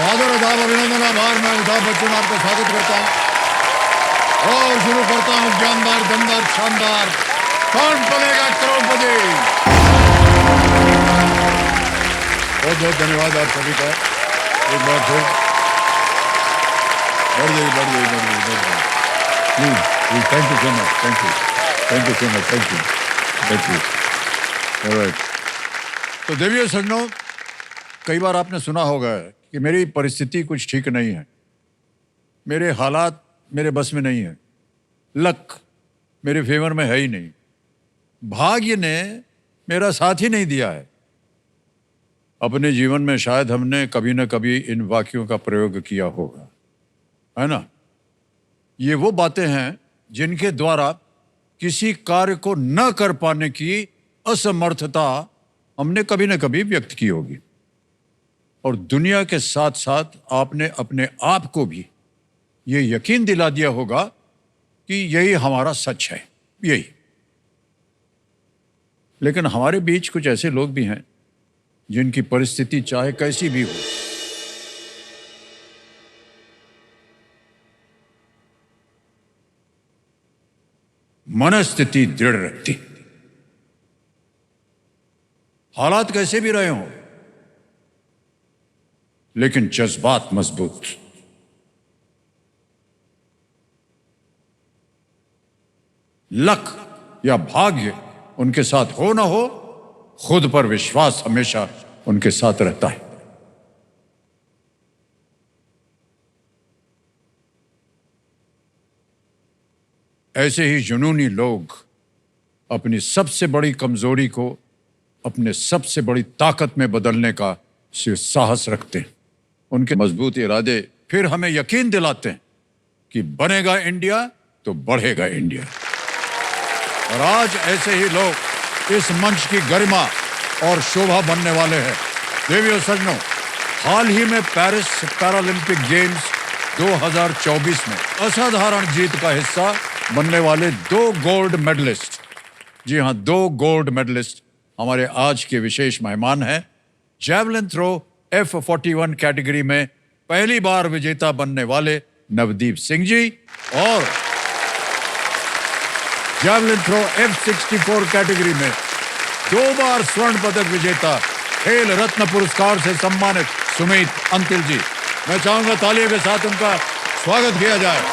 आदर अदाब अभिनंदन आभार मैं अमिताभ बच्चन आपका स्वागत करता हूँ और शुरू करता हूँ जानदार दमदार शानदार कौन बनेगा करोड़पति। बहुत बहुत धन्यवाद आप सभी का एक बार फिर। बढ़ जाइए please thank you so much thank you so much thank you. तो देवियों सज्जनों, कई बार आपने सुना होगा कि मेरी परिस्थिति कुछ ठीक नहीं है, मेरे हालात मेरे बस में नहीं है, लक मेरे फेवर में है ही नहीं, भाग्य ने मेरा साथ ही नहीं दिया है। अपने जीवन में शायद हमने कभी ना कभी इन वाक्यों का प्रयोग किया होगा, है ना। ये वो बातें हैं जिनके द्वारा किसी कार्य को न कर पाने की असमर्थता हमने कभी ना कभी व्यक्त की होगी। और दुनिया के साथ साथ आपने अपने आप को भी ये यकीन दिला दिया होगा कि यही हमारा सच है, यही। लेकिन हमारे बीच कुछ ऐसे लोग भी हैं जिनकी परिस्थिति चाहे कैसी भी हो, मनस्थिति दृढ़ रखती, हालात कैसे भी रहे हों, लेकिन जज्बात मजबूत। लक या भाग्य उनके साथ हो ना हो, खुद पर विश्वास हमेशा उनके साथ रहता है। ऐसे ही जुनूनी लोग अपनी सबसे बड़ी कमजोरी को अपने सबसे बड़ी ताकत में बदलने का साहस रखते हैं। उनके मजबूत इरादे फिर हमें यकीन दिलाते हैं कि बनेगा इंडिया तो बढ़ेगा इंडिया। और आज ऐसे ही लोग इस मंच की गरिमा और शोभा बनने वाले हैं। देवियों सज्जनों, हाल ही में पेरिस पैरालंपिक गेम्स 2024 में असाधारण जीत का हिस्सा बनने वाले 2 गोल्ड मेडलिस्ट, जी हां 2 गोल्ड मेडलिस्ट हमारे आज के विशेष मेहमान हैं। जैवलिन थ्रो F41 कैटेगरी में पहली बार विजेता बनने वाले नवदीप सिंह जी और जैवलिन थ्रो F64 कैटेगरी में 2 बार स्वर्ण पदक विजेता, खेल रत्न पुरस्कार से सम्मानित सुमित अंतिल जी। मैं चाहूंगा तालियों के साथ उनका स्वागत किया जाए।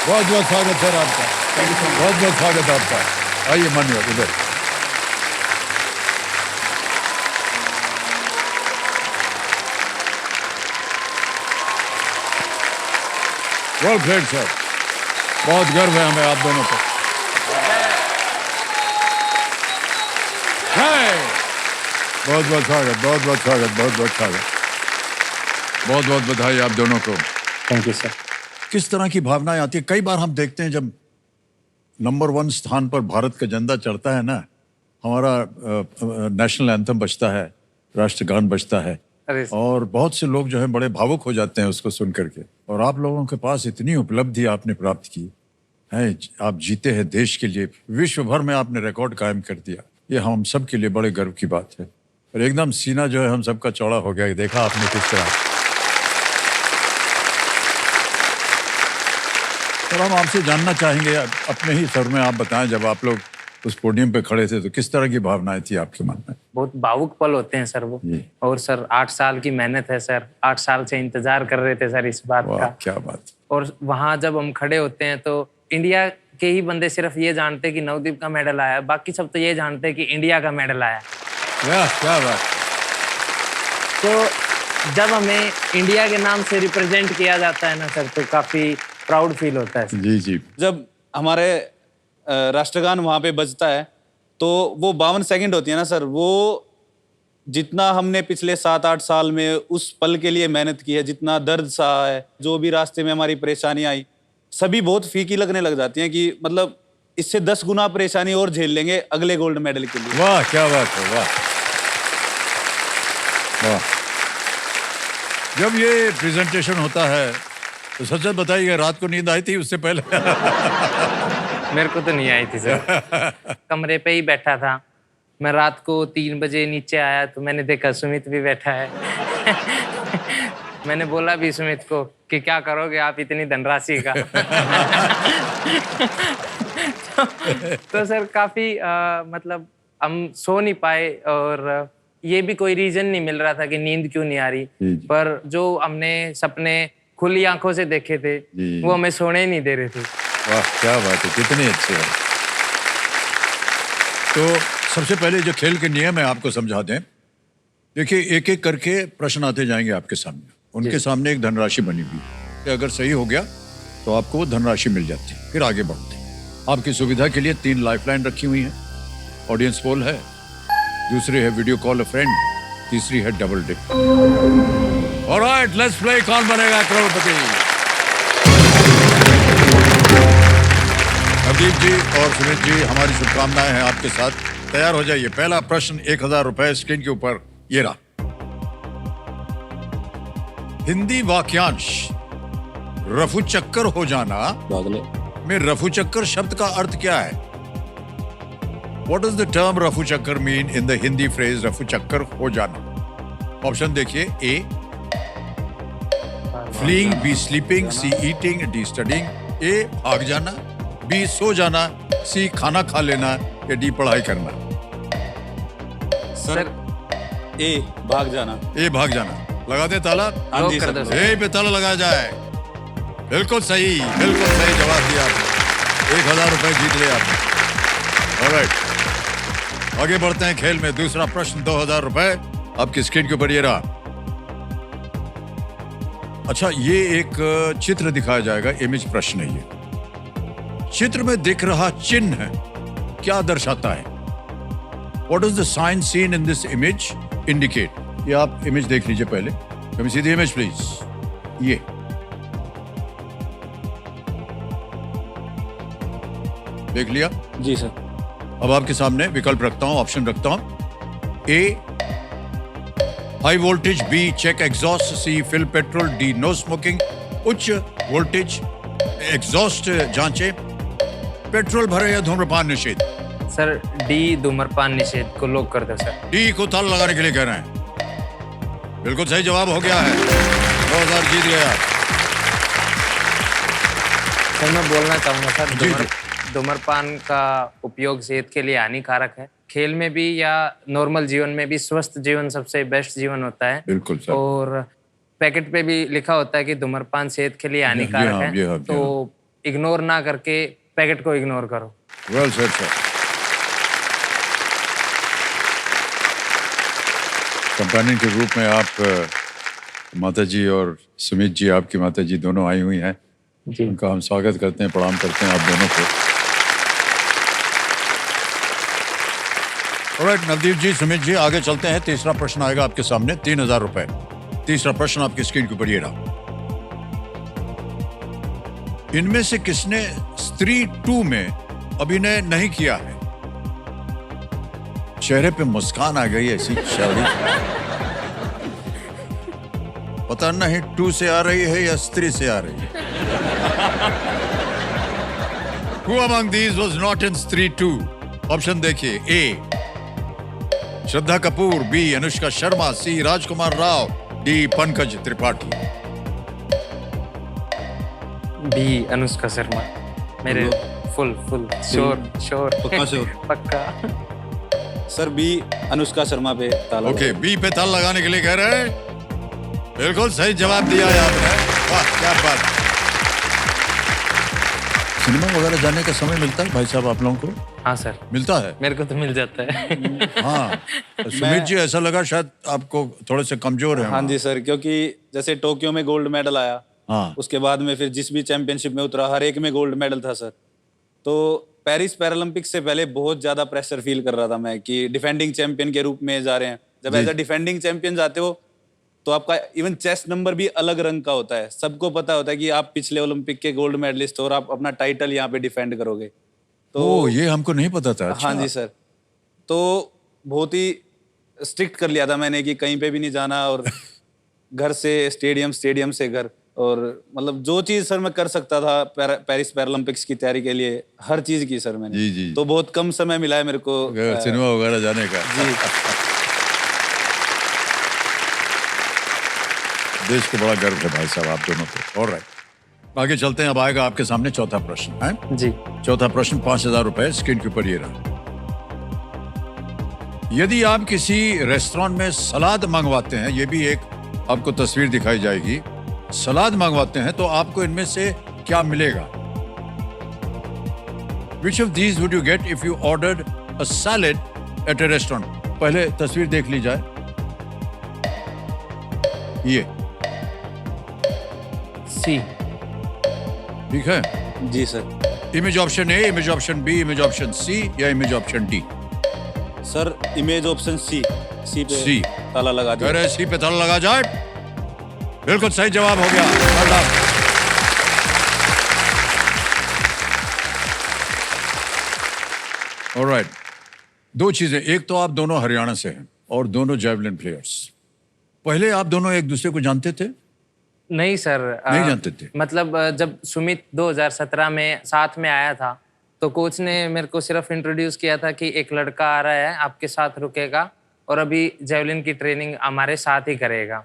बहुत बहुत स्वागत सर आपका, बहुत बहुत स्वागत आपका। आइए मान्यवर इधर। वेल प्लेड सर, बहुत गर्व है हमें आप दोनों पर। बहुत बहुत स्वागत, बहुत बहुत स्वागत, बहुत बहुत स्वागत, बहुत बहुत बधाई आप दोनों को। Thank you sir. किस तरह की भावनाएं आती है? कई बार हम देखते हैं जब नंबर 1 स्थान पर भारत का झंडा चढ़ता है ना, हमारा नेशनल एंथम बजता है, राष्ट्रगान बजता है, और बहुत से लोग जो है बड़े भावुक हो जाते हैं उसको सुन करके। और आप लोगों के पास इतनी उपलब्धि आपने प्राप्त की है, आप जीते हैं देश के लिए, विश्व भर में आपने रिकॉर्ड कायम कर दिया। ये हम सब के लिए बड़े गर्व की बात है। और एकदम सीना जो है हम सबका चौड़ा हो गया, देखा आपने किस तरह। और हम आपसे जानना चाहेंगे, अपने ही स्वर में आप बताएं, जब आप लोग उस पोडियम पे खड़े थे तो किस तरह की भावनाएं थी आपके मन में? बहुत भावुक पल होते हैं सर वो। और सर 8 साल की मेहनत है सर, 8 साल से इंतजार कर रहे थे सर इस बात का। क्या बात। और वहाँ जब हम खड़े होते हैं तो इंडिया के ही बंदे सिर्फ ये जानते हैं कि नवदीप का मेडल आया, बाकी सब तो ये जानते हैं कि इंडिया का मेडल आया। क्या बात। तो जब हमें इंडिया के नाम से रिप्रेजेंट किया जाता है ना सर, तो काफी प्राउड फील होता है। जी जी। जब हमारे राष्ट्रगान वहाँ पे बजता है तो वो 52 सेकंड होती है ना सर, वो जितना हमने पिछले 7-8 साल में उस पल के लिए मेहनत की है, जितना दर्द सहा है, जो भी रास्ते में हमारी परेशानी आई, सभी बहुत फीकी लगने लग जाती हैं कि मतलब इससे 10 गुना परेशानी और झेल लेंगे अगले गोल्ड मेडल के लिए। वाह क्या बात है, वाह। वाह। जब ये प्रेजेंटेशन होता है तो सच सच बताइए, रात को नींद आई थी उससे पहले? मेरे को तो नहीं आई थी सर। कमरे पे ही बैठा था मैं। रात को 3 बजे नीचे आया तो मैंने देखा सुमित भी बैठा है। मैंने बोला भी सुमित को कि क्या करोगे आप इतनी धनराशि का। तो सर काफी मतलब हम सो नहीं पाए, और ये भी कोई रीजन नहीं मिल रहा था कि नींद क्यों नहीं आ रही। जी। पर जो हमने सपने खुली आंखों से देखे थे जी। वो हमें सोने ही नहीं दे रहे थे। वाह क्या बात है, कितने अच्छे हैं। तो सबसे पहले जो खेल के नियम है आपको समझा दें। देखिए, एक एक करके प्रश्न आते जाएंगे आपके सामने। उनके सामने एक धनराशि बनी हुई है कि अगर सही हो गया तो आपको वो धनराशि मिल जाती है। फिर आगे बढ़ते हैं। आपकी सुविधा के लिए 3 लाइफलाइन रखी हुई हैं। ऑडियंस पोल है, दूसरी है वीडियो कॉल अ फ्रेंड, तीसरी है double dip. Alright, let's play Kaun Banega करोड़पति। नवदीप जी और सुमित जी, हमारी शुभकामनाएं हैं आपके साथ। तैयार हो जाइए। पहला प्रश्न 1000 रुपए स्क्रीन के ऊपर ये रहा। हिंदी वाक्यांश रफू चक्कर हो जाना में रफू चक्कर शब्द का अर्थ क्या है? What does the term रफू चक्कर mean in the Hindi phrase रफू चक्कर हो जाना? ऑप्शन देखिए। A fleeing, B sleeping, C eating, D studying। A भाग जाना, B सो जाना, C खाना खा लेना, या D पढ़ाई करना। सर ए भाग जाना। A भाग जाना। लगा दे ताला। हाँ जी कर दो सर। सर। ए पे ताला लगाया जाए। बिल्कुल सही जवाब दिया आपने। 1000 रुपए जीत लिया आपने। ऑलराइट, आगे बढ़ते हैं खेल में। दूसरा प्रश्न 2000 रुपए आपकी स्क्रीन के ऊपर ये रहा। अच्छा, ये एक चित्र दिखाया जाएगा। इमेज प्रश्न है ये। चित्र में दिख रहा चिन्ह क्या दर्शाता है? What does the sign seen in this image indicate? ये आप इमेज देख लीजिए पहले। Can we see the image please? ये देख लिया? जी सर। अब आपके सामने विकल्प रखता हूं, ऑप्शन रखता हूं। A high voltage, B check exhaust, C fill petrol, D no smoking. उच्च वोल्टेज एग्जॉस्ट जांचे, पेट्रोल भरे या धूम्रपान निषेध। सर डी धूम्रपान निषेध को लॉक कर दो सर। डी को ताला लगाने के लिए कह रहे हैं। बिल्कुल सही जवाब हो गया है। 2000 जीत गया। सर मैं बोलना चाहूंगा सर, जी, जी। धूम्रपान का उपयोग सेहत के लिए हानिकारक है। खेल में भी या नॉर्मल जीवन में भी स्वस्थ जीवन सबसे बेस्ट जीवन होता है। बिल्कुल सर। और पैकेट पे भी लिखा होता है कि धूम्रपान सेहत के लिए हानिकारक जी हाँ, है। तो इग्नोर ना करके पैकेट को इग्नोर करो। Well said sir. कंपेनियन के रूप में आप माता जी और सुमित जी, आपकी माता जी दोनों आई हुई हैं। जी। उनका हम स्वागत करते हैं, प्रणाम करते हैं आप दोनों को। ऑलराइट नवदीप जी, सुमित जी, आगे चलते हैं। तीसरा प्रश्न आएगा आपके सामने। 3000 रुपए। तीसरा प्रश्न आपकी स्क्रीन के ऊपर ये रहा। इनमें से किसने स्त्री 2 में अभिनय नहीं किया है? चेहरे पे मुस्कान आ गई ऐसी शादी। पता नहीं 2 से आ रही है या स्त्री से आ रही है। Who among these was not in स्त्री 2? ऑप्शन देखिए। ए श्रद्धा कपूर, बी अनुष्का शर्मा, सी राजकुमार राव, डी पंकज त्रिपाठी। बी अनुष्का शर्मा। मेरे फुल श्योर पक्का श्योर? पक्का। सर बी अनुष्का शर्मा पे ताला। ओके, बी पे ताला लगाने के लिए कह रहे हैं। बिल्कुल सही जवाब दिया है आपने। वाह क्या बात। सिनेमा वगैरह जाने का समय मिलता है भाई साहब आप लोगों को? हाँ सर, मिलता है। मेरे को तो मिल जाता है। हाँ, सुमित जी ऐसा लगा शायद आपको थोड़े से कमजोर है। हाँ जी सर, क्योंकि जैसे टोक्यो में गोल्ड मेडल आया, हाँ। उसके बाद में फिर जिस भी चैंपियनशिप में उतरा हर एक में गोल्ड मेडल था सर। तो पेरिस पैरालंपिक्स से पहले बहुत ज्यादा प्रेशर फील कर रहा था मैं कि डिफेंडिंग चैंपियन के रूप में जा रहे हैं। जब एज अ डिफेंडिंग चैंपियन जाते हो तो आपका इवन चेस्ट नंबर भी अलग रंग का होता है। सबको पता होता है कि आप पिछले ओलंपिक के गोल्ड मेडलिस्ट हो और आप अपना टाइटल यहाँ पे डिफेंड करोगे। तो ये हमको नहीं पता था। अच्छा। हाँ जी सर, तो बहुत ही स्ट्रिक्ट कर लिया था मैंने कि कहीं पे भी नहीं जाना, और घर से स्टेडियम, स्टेडियम से घर, और मतलब जो चीज़ सर मैं कर सकता था पेरिस पैरालंपिक्स की तैयारी के लिए, हर चीज़ की सर मैंने। जी, जी। तो बहुत कम समय मिला है मेरे को सिनेमा वगैरह जाने का। जी। देश को बड़ा गर्व है भाई साहब आप दोनों पे। ऑलराइट, आगे चलते हैं। अब आएगा आपके सामने चौथा प्रश्न है। जी। चौथा प्रश्न 5,000 रुपए स्क्रीन के ऊपर ये रहा। यदि आप किसी रेस्टोरेंट में सलाद मंगवाते हैं, ये भी एक आपको तस्वीर दिखाई जाएगी, सलाद मंगवाते हैं तो आपको इनमें से क्या मिलेगा? Which of these would you get if you ordered a salad at a restaurant? पहले तस्वीर देख ली जाए। ये सी। ठीक है। जी sir. Image option A, image option B, image option C या image option D? Sir image option C. C पे सी। ताला लगा दिया। अरे सी पे ताला लगा जाए। बिल्कुल सही जवाब हो गया। Well done. Alright. दो चीजें, एक तो आप दोनों हरियाणा से हैं और दोनों जैवलिन प्लेयर्स। पहले आप दोनों एक दूसरे को जानते थे? नहीं सर, नहीं जानते थे? मतलब जब सुमित 2017 में साथ में आया था तो कोच ने मेरे को सिर्फ इंट्रोड्यूस किया था कि एक लड़का आ रहा है आपके साथ रुकेगा और अभी जेवलिन की ट्रेनिंग हमारे साथ ही करेगा।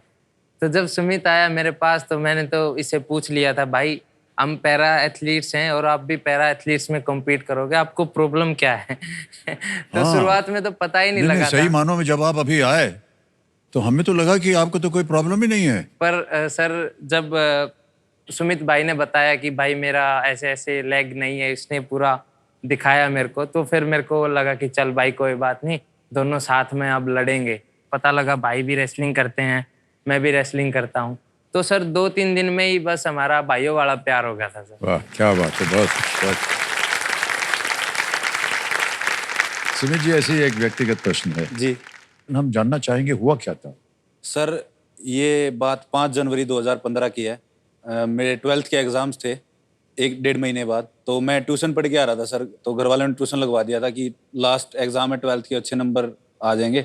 तो जब सुमित आया मेरे पास तो मैंने तो इससे पूछ लिया था, भाई हम पैरा एथलीट्स हैं और आप भी पैरा एथलीट्स में कम्पीट करोगे, आपको प्रॉब्लम क्या है? तो हाँ। शुरुआत में तो पता ही नहीं लगा सही था। मानों में जब आप अभी आए तो हमें तो लगा कि आपको तो कोई प्रॉब्लम ही नहीं है। पर सर जब सुमित भाई ने बताया कि भाई मेरा ऐसे ऐसे लेग नहीं है, इसने पूरा दिखाया मेरे को, तो फिर मेरे को लगा कि चल भाई कोई बात नहीं, दोनों साथ में अब लड़ेंगे। पता लगा भाई भी रेसलिंग करते हैं, मैं भी रेसलिंग करता हूँ। तो सर 2-3 दिन में ही बस हमारा भाइयों वाला प्यार हो गया था सर। वाह क्या बात है, बहुत बहुत। सुमित जी, ऐसे ही एक व्यक्तिगत प्रश्न है जी। हम जानना चाहेंगे हुआ क्या था? सर ये बात 5 जनवरी 2015 की है। मेरे 12th के एग्ज़ाम्स थे 1-1.5 महीने बाद। तो मैं ट्यूशन पढ़ के आ रहा था सर, तो घर वालों ने ट्यूशन लगवा दिया था कि लास्ट एग्ज़ाम है 12th के, अच्छे नंबर आ जाएंगे।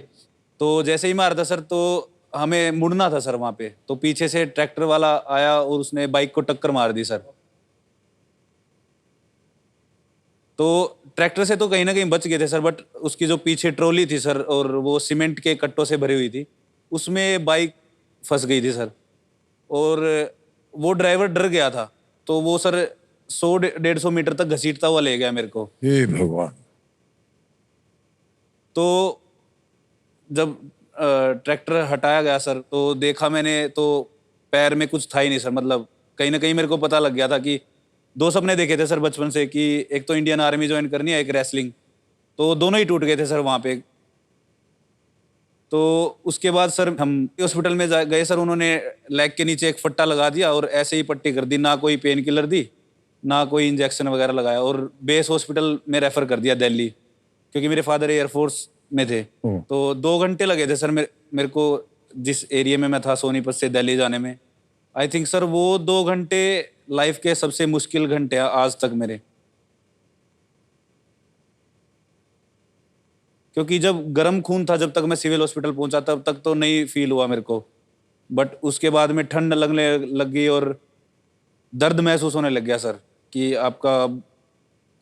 तो जैसे ही मैं आ रहा था सर, तो हमें मुड़ना था सर वहाँ पे। तो पीछे से ट्रैक्टर वाला आया और उसने बाइक को टक्कर मार दी सर। तो ट्रैक्टर से तो कहीं ना कहीं बच गए थे सर, बट उसकी जो पीछे ट्रॉली थी सर और वो सीमेंट के कट्टों से भरी हुई थी, उसमें बाइक फंस गई थी सर। और वो ड्राइवर डर गया था, तो वो सर 100-150 मीटर तक घसीटता हुआ ले गया मेरे को। हे भगवान। तो जब ट्रैक्टर हटाया गया सर, तो देखा मैंने तो पैर में कुछ था ही नहीं सर। मतलब कहीं ना कहीं मेरे को पता लग गया था कि 2 सपने देखे थे सर बचपन से, कि एक तो इंडियन आर्मी ज्वाइन करनी है, एक रेसलिंग, तो दोनों ही टूट गए थे सर वहाँ पे। तो उसके बाद सर हम हॉस्पिटल में गए सर, उन्होंने लेग के नीचे एक फट्टा लगा दिया और ऐसे ही पट्टी कर दी, ना कोई पेन किलर दी, ना कोई इंजेक्शन वगैरह लगाया, और बेस हॉस्पिटल में रेफर कर दिया दिल्ली, क्योंकि मेरे फादर एयरफोर्स में थे। तो 2 घंटे लगे थे सर मेरे को जिस एरिया में मैं था सोनीपत से दिल्ली जाने में। आई थिंक सर वो 2 घंटे लाइफ के सबसे मुश्किल घंटे हैं आज तक मेरे, क्योंकि जब गर्म खून था, जब तक मैं सिविल हॉस्पिटल पहुंचा तब तक तो नहीं फील हुआ मेरे को, बट उसके बाद में ठंड लगने लग गई और दर्द महसूस होने लग गया सर, कि आपका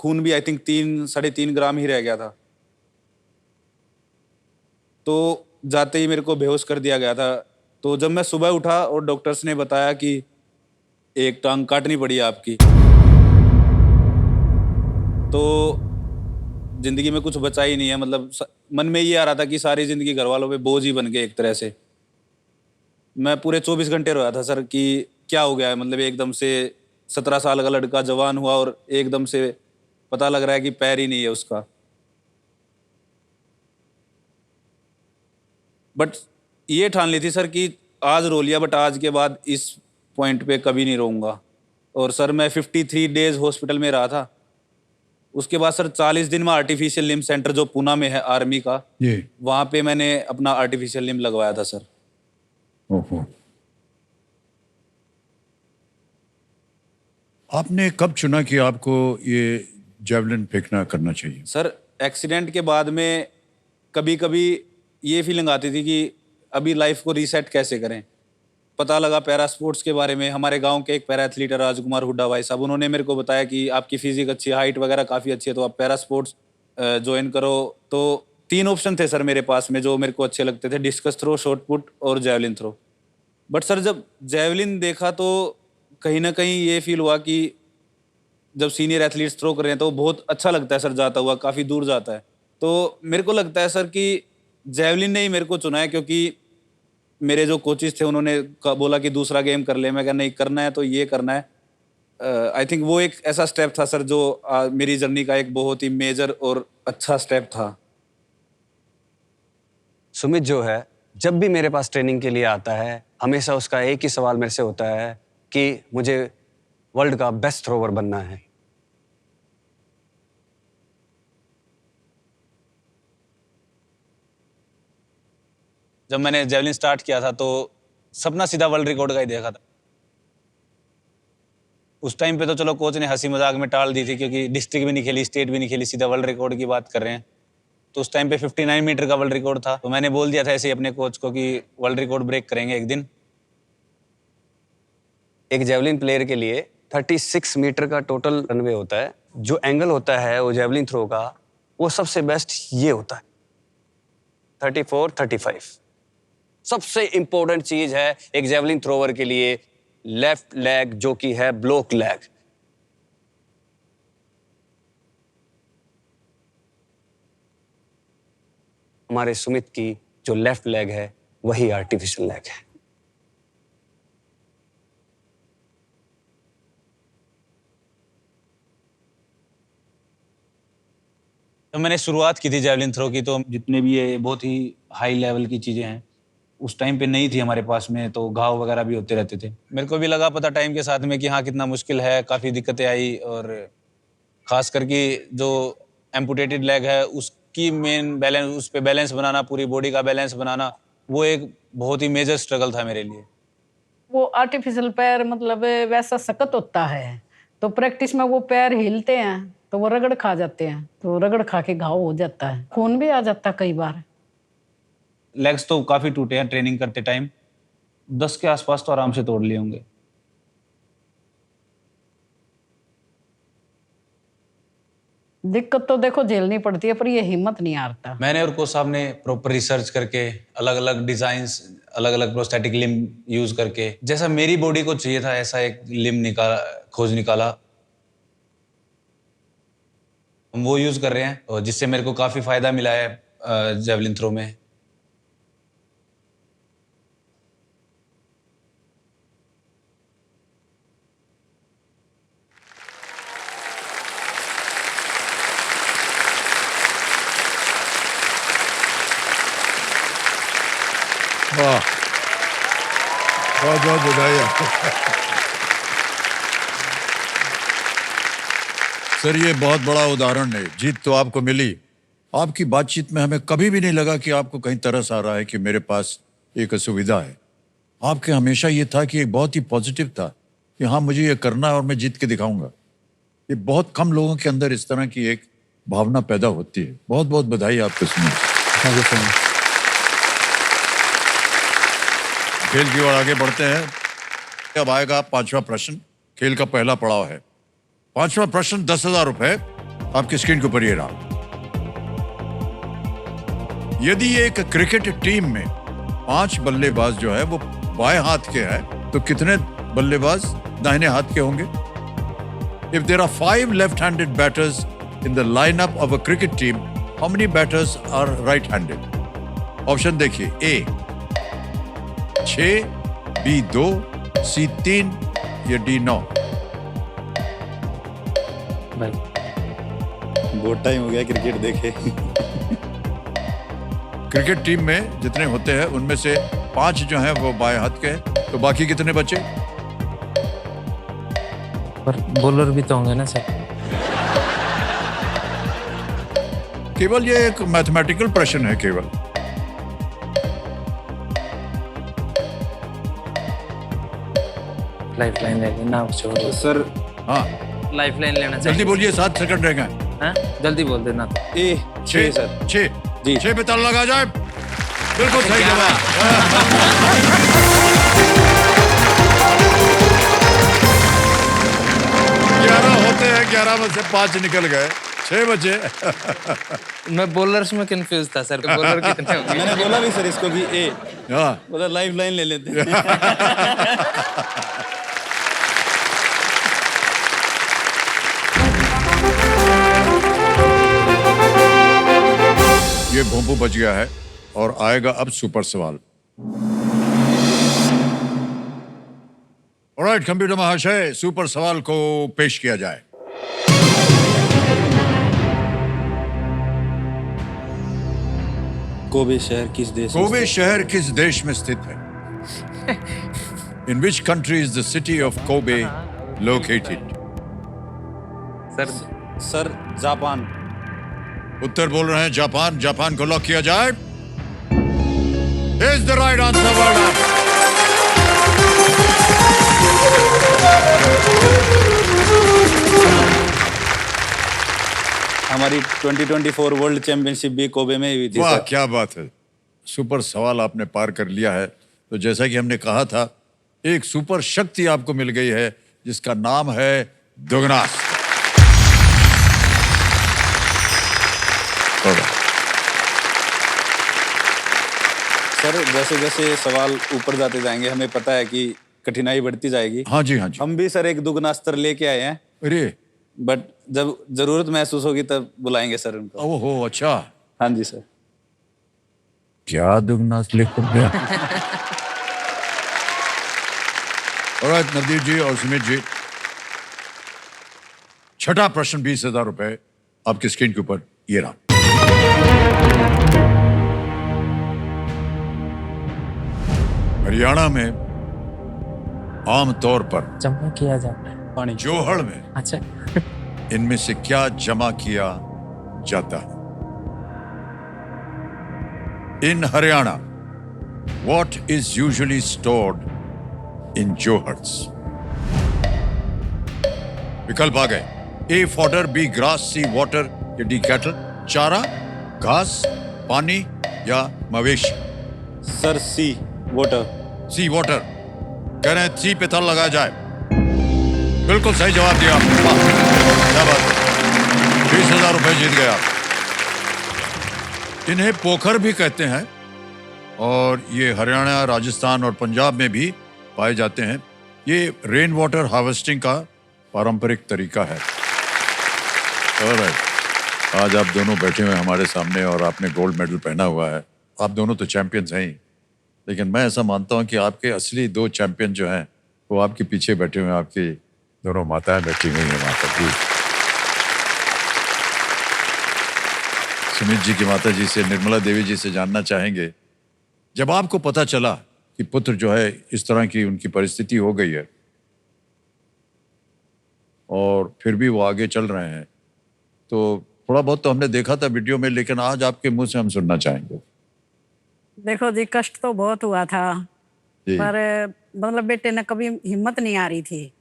खून भी आई थिंक 3-3.5 ग्राम ही रह गया था। तो जाते ही मेरे को बेहोश कर दिया गया था। तो जब मैं सुबह उठा और डॉक्टर्स ने बताया कि एक टांग काटनी पड़ी आपकी, तो जिंदगी में कुछ बचा ही नहीं है। मतलब मन में ये आ रहा था कि सारी जिंदगी घर वालों पे बोझ ही बन गए एक तरह से। मैं पूरे 24 घंटे रोया था सर कि क्या हो गया है। मतलब एकदम से 17 साल का लड़का जवान हुआ और एकदम से पता लग रहा है कि पैर ही नहीं है उसका। बट ये ठान ली थी सर कि आज रो लिया, बट आज के बाद इस पॉइंट पे कभी नहीं रोऊंगा। और सर मैं 53 डेज हॉस्पिटल में रहा था। उसके बाद सर 40 दिन में आर्टिफिशियल लिम्ब सेंटर जो पुणे में है आर्मी का, वहां पे मैंने अपना आर्टिफिशियल लिम्ब लगवाया था सर। ओहो। आपने कब चुना कि आपको ये जेवलिन फेंकना करना चाहिए? सर एक्सीडेंट के बाद में कभी कभी ये फीलिंग आती थी कि अभी लाइफ को रीसेट कैसे करें। पता लगा पैरा स्पोर्ट्स के बारे में। हमारे गांव के एक पैरा एथलीट है राजकुमार हुड्डा भाई साहब, उन्होंने मेरे को बताया कि आपकी फिजिक अच्छी है, हाइट वगैरह काफ़ी अच्छी है, तो आप पैरा स्पोर्ट्स ज्वाइन करो। तो 3 ऑप्शन थे सर मेरे पास में जो मेरे को अच्छे लगते थे, डिस्कस थ्रो, शॉर्ट पुट और जेवलिन थ्रो। बट सर जब जेवलिन देखा तो कहीं ना कहीं ये फील हुआ कि जब सीनियर एथलीट्स थ्रो कर रहे हैं तो बहुत अच्छा लगता है सर, जाता हुआ काफ़ी दूर जाता है। तो मेरे को लगता है सर कि जेवलिन ने ही मेरे को चुना है, क्योंकि मेरे जो कोचेस थे उन्होंने बोला कि दूसरा गेम कर ले। मैं कहा नहीं, करना है तो ये करना है। आई थिंक वो एक ऐसा स्टेप था सर जो मेरी जर्नी का एक बहुत ही मेजर और अच्छा स्टेप था। सुमित जो है, जब भी मेरे पास ट्रेनिंग के लिए आता है, हमेशा उसका एक ही सवाल मेरे से होता है कि मुझे वर्ल्ड का बेस्ट थ्रोवर बनना है। जब मैंने जेवलिन स्टार्ट किया था तो सपना सीधा वर्ल्ड रिकॉर्ड का ही देखा था। उस टाइम पे तो चलो कोच ने हंसी मजाक में टाल दी थी, क्योंकि डिस्ट्रिक्ट भी नहीं खेली, स्टेट भी नहीं खेली, सीधा वर्ल्ड रिकॉर्ड की बात कर रहे हैं। तो उस टाइम पे 59 मीटर का वर्ल्ड रिकॉर्ड था। तो मैंने बोल दिया था ऐसे ही अपने कोच को कि वर्ल्ड रिकॉर्ड ब्रेक करेंगे एक दिन। एक जेवलिन प्लेयर के लिए 36 मीटर का टोटल रनवे होता है। जो एंगल होता है वो जेवलिन थ्रो का, वो सबसे बेस्ट ये होता है 34, 35। सबसे इंपॉर्टेंट चीज है एक जेवलिन थ्रोवर के लिए लेफ्ट लेग, जो कि है ब्लॉक लेग। हमारे सुमित की जो लेफ्ट लेग है वही आर्टिफिशियल लेग है। तो मैंने शुरुआत की थी जेवलिन थ्रो की, तो जितने भी ये बहुत ही हाई लेवल की चीज़ें हैं उस टाइम पे नहीं थी हमारे पास में, तो घाव वगैरह भी होते रहते थे। मेरे को भी लगा पता टाइम के साथ में कि हाँ कितना मुश्किल है, काफ़ी दिक्कतें आई। और ख़ास करके जो एम्पुटेटेड लेग है उसकी मेन बैलेंस, उस पर बैलेंस बनाना, पूरी बॉडी का बैलेंस बनाना, वो एक बहुत ही मेजर स्ट्रगल था मेरे लिए। वो आर्टिफिशियल पैर मतलब वैसा सख्त होता है, तो प्रैक्टिस में वो पैर हिलते हैं तो वो रगड़ खा जाते हैं, तो रगड़ खा के घाव हो जाता है, खून भी आ जाता है कई बार। लेग्स तो काफ़ी टूटे हैं ट्रेनिंग करते टाइम, 10 के आसपास तो आराम से तोड़ लिए होंगे। दिक्कत तो देखो झेलनी पड़ती है, पर ये हिम्मत नहीं हारता। मैंने और कोच साहब ने प्रॉपर रिसर्च करके अलग अलग डिजाइन्स, अलग अलग प्रोस्थेटिक लिम्ब यूज करके जैसा मेरी बॉडी को चाहिए था ऐसा एक लिम्ब खोज निकाला। हम वो यूज कर रहे हैं और जिससे मेरे को काफी फायदा मिला है जेवलिन थ्रो में। वाह, बहुत बहुत बधाई आपको। सर ये बहुत बड़ा उदाहरण है। जीत तो आपको मिली, आपकी बातचीत में हमें कभी भी नहीं लगा कि आपको कहीं तरस आ रहा है कि मेरे पास एक असुविधा है। आपके हमेशा ये था कि एक बहुत ही पॉजिटिव था कि हाँ मुझे ये करना है और मैं जीत के दिखाऊंगा। ये बहुत कम लोगों के अंदर इस तरह की एक भावना पैदा होती है। बहुत बहुत बधाई आपको सुनिए। खेल की ओर आगे बढ़ते हैं। अब आएगा 5वां प्रश्न। खेल का पहला पड़ाव है 5वां प्रश्न। 10,000 रुपए आपकी स्क्रीन के ऊपर ये रहा। यदि एक क्रिकेट टीम में 5 बल्लेबाज जो है वो बाएं हाथ के हैं तो कितने बल्लेबाज दाहिने हाथ के होंगे? If there are 5 left handed batters in the lineup of a cricket team, how many batters are right handed? Option देखिए, ए 6, बी 2, सी 3 या डी 9। बहुत टाइम हो गया क्रिकेट देखे। क्रिकेट टीम में जितने होते हैं उनमें से 5 जो हैं वो बाएं हाथ के हैं, तो बाकी कितने बचे? पर बॉलर भी तो होंगे ना सर। केवल ये एक मैथमेटिकल प्रश्न है केवल। लाइफ लाइन ले लेना छोड़ो सर हाँ लाइफ लाइन लेना चाहिए। जल्दी बोलिए, 7 सेकंड रह गए। हाँ? जल्दी बोल देना तो। ए 6 सर। 6 जी। 6 पे ताला लगा जाए। बिल्कुल सही जवाब। 11 होते हैं, 11 में से 5 निकल गए, 6 बचे। मैं बॉलर्स में कंफ्यूज था सर, बॉलर कितने होंगे। मैंने बोला भी सर इसको कि ए, हाँ, बोला लाइफ लाइन ले लेते हैं। ये भोंपू बच गया है और आएगा अब सुपर सवाल। ऑलराइट कंप्यूटर महाशय, सुपर सवाल को पेश किया जाए। कोबे शहर किस देश में कोबे शहर किस देश में स्थित है? In which country is the city of Kobe located? Sir sir Japan. उत्तर बोल रहे हैं जापान। जापान को लॉक किया जाए। Is the right answer. हमारी 2024 वर्ल्ड चैंपियनशिप भी कोबे में ही हुई थी वाह, सर। क्या बात है। सुपर सवाल आपने पार कर लिया है। तो जैसा कि हमने कहा था, एक सुपर शक्ति आपको मिल गई है जिसका नाम है दुगनास। सर जैसे जैसे सवाल ऊपर जाते जाएंगे हमें पता है कि कठिनाई बढ़ती जाएगी। हाँ जी, हाँ जी। हम भी सर एक दुगनास्त्र लेके आए हैं, अरे, बट जब जरूरत महसूस होगी तब बुलाएंगे सर उनको। ओहो, अच्छा। हाँ जी सर। क्या दुगनास लेकर गया। ऑलराइट नवदीप जी और सुमित जी, छठा प्रश्न 20,000 रुपए आपकी स्क्रीन के ऊपर ये रहा। हरियाणा में आमतौर पर जमा किया जाता है पानी। जोहड़ में अच्छा इनमें से क्या जमा किया जाता है? इन Haryana, what is usually stored in johars? विकल्प आ गए। A fodder, B grass, C water या D cattle? चारा, घास, पानी या मवेशी? सर सी वाटर। सी वाटर। कह रहे हैं सी पे ताला लगाया जाए। बिल्कुल सही जवाब दिया आपने। वाह, क्या बात है। 20,000 रुपए जीत गए आप। इन्हें पोखर भी कहते हैं और ये हरियाणा, राजस्थान और पंजाब में भी पाए जाते हैं। ये रेन वाटर हार्वेस्टिंग का पारंपरिक तरीका है। ऑलराइट, आज आप दोनों बैठे हुए हमारे सामने और आपने गोल्ड मेडल पहना हुआ है। आप दोनों तो चैंपियंस हैं ही, लेकिन मैं ऐसा मानता हूं कि आपके असली 2 चैंपियन जो हैं वो आपके पीछे बैठे हुए हैं। आपकी दोनों माताएं बैठी हुई हैं माता जी। सुमित जी की माता जी से, निर्मला देवी जी से जानना चाहेंगे, जब आपको पता चला कि पुत्र जो है इस तरह की उनकी परिस्थिति हो गई है और फिर भी वो आगे चल रहे हैं, तो थोड़ा बहुत तो हमने देखा था वीडियो में, लेकिन आज आपके मुंह से हम सुनना चाहेंगे। देखो जी, कष्ट तो बहुत हुआ था, जी, पर मतलब बेटे ने कभी हिम्मत नहीं आ रही थी।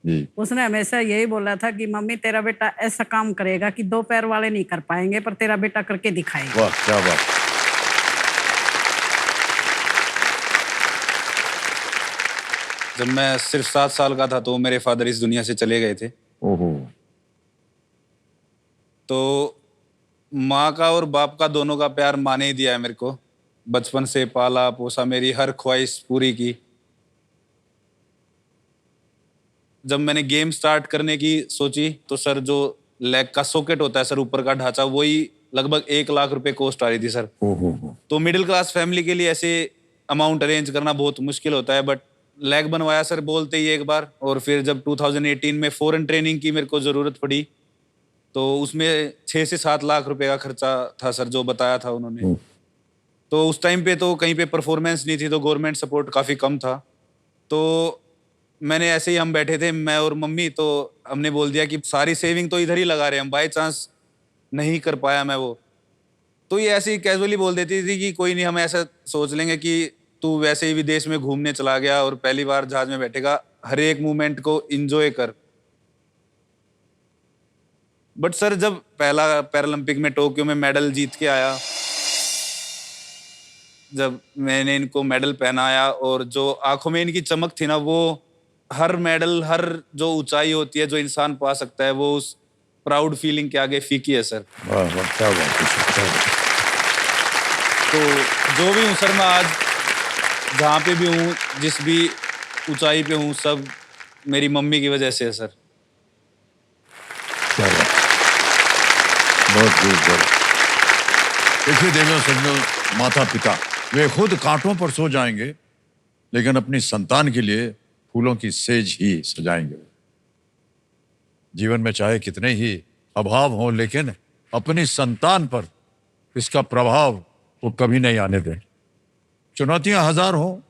जी, उसने हमेशा यही बोला था कि मम्मी तेरा बेटा ऐसा काम करेगा कि 2 पैर वाले नहीं कर पाएंगे, पर तेरा बेटा करके दिखाएगा। वाह, क्या बात। जब मैं सिर्फ 7 साल का था तो मेरे फादर इस दुनिया से चले गए थे। ओहो, तो माँ का और बाप का दोनों का प्यार माँ ने ही दिया है मेरे को। बचपन से पाला पोसा, मेरी हर ख्वाहिश पूरी की। जब मैंने गेम स्टार्ट करने की सोची तो सर जो लेग का सॉकेट होता है सर, ऊपर का ढांचा, वही लगभग 1 लाख रुपए कॉस्ट आ रही थी सर। ओहो, तो मिडिल क्लास फैमिली के लिए ऐसे अमाउंट अरेंज करना बहुत मुश्किल होता है, बट लेग बनवाया सर बोलते ही एक बार। और फिर जब 2018 में फॉरेन ट्रेनिंग की मेरे को ज़रूरत पड़ी तो उसमें 6 से 7 लाख रुपए का खर्चा था सर, जो बताया था उन्होंने। तो उस टाइम पे तो कहीं पे परफॉर्मेंस नहीं थी, तो गवर्नमेंट सपोर्ट काफ़ी कम था। तो मैंने ऐसे ही, हम बैठे थे मैं और मम्मी, तो हमने बोल दिया कि सारी सेविंग तो इधर ही लगा रहे हैं हम, बाई चांस नहीं कर पाया मैं वो, तो ये ऐसे ही कैजुअली बोल देती थी कि कोई नहीं, हम ऐसा सोच लेंगे कि तू वैसे ही विदेश में घूमने चला गया और पहली बार जहाज में बैठेगा, हर एक मूवमेंट को एंजॉय कर। बट सर जब पहला पैरालंपिक में टोक्यो में मेडल जीत के आया जब मैंने इनको मेडल पहनाया, और जो आंखों में इनकी चमक थी ना, वो हर मेडल, हर जो ऊंचाई होती है जो इंसान पा सकता है, वो उस प्राउड फीलिंग के आगे फीकी है सर। वाह वाह, क्या बात है सर, क्या बात तो जो भी हूँ सर मैं आज, जहाँ पे भी हूँ, जिस भी ऊंचाई पे हूँ, सब मेरी मम्मी की वजह से है सर। क्या बात, बहुत खूब। देखिए देवों सज्जनों, माता पिता वे खुद कांटों पर सो जाएंगे, लेकिन अपनी संतान के लिए फूलों की सेज ही सजाएंगे। जीवन में चाहे कितने ही अभाव हो, लेकिन अपनी संतान पर इसका प्रभाव वो कभी नहीं आने दें। चुनौतियां हजार हो,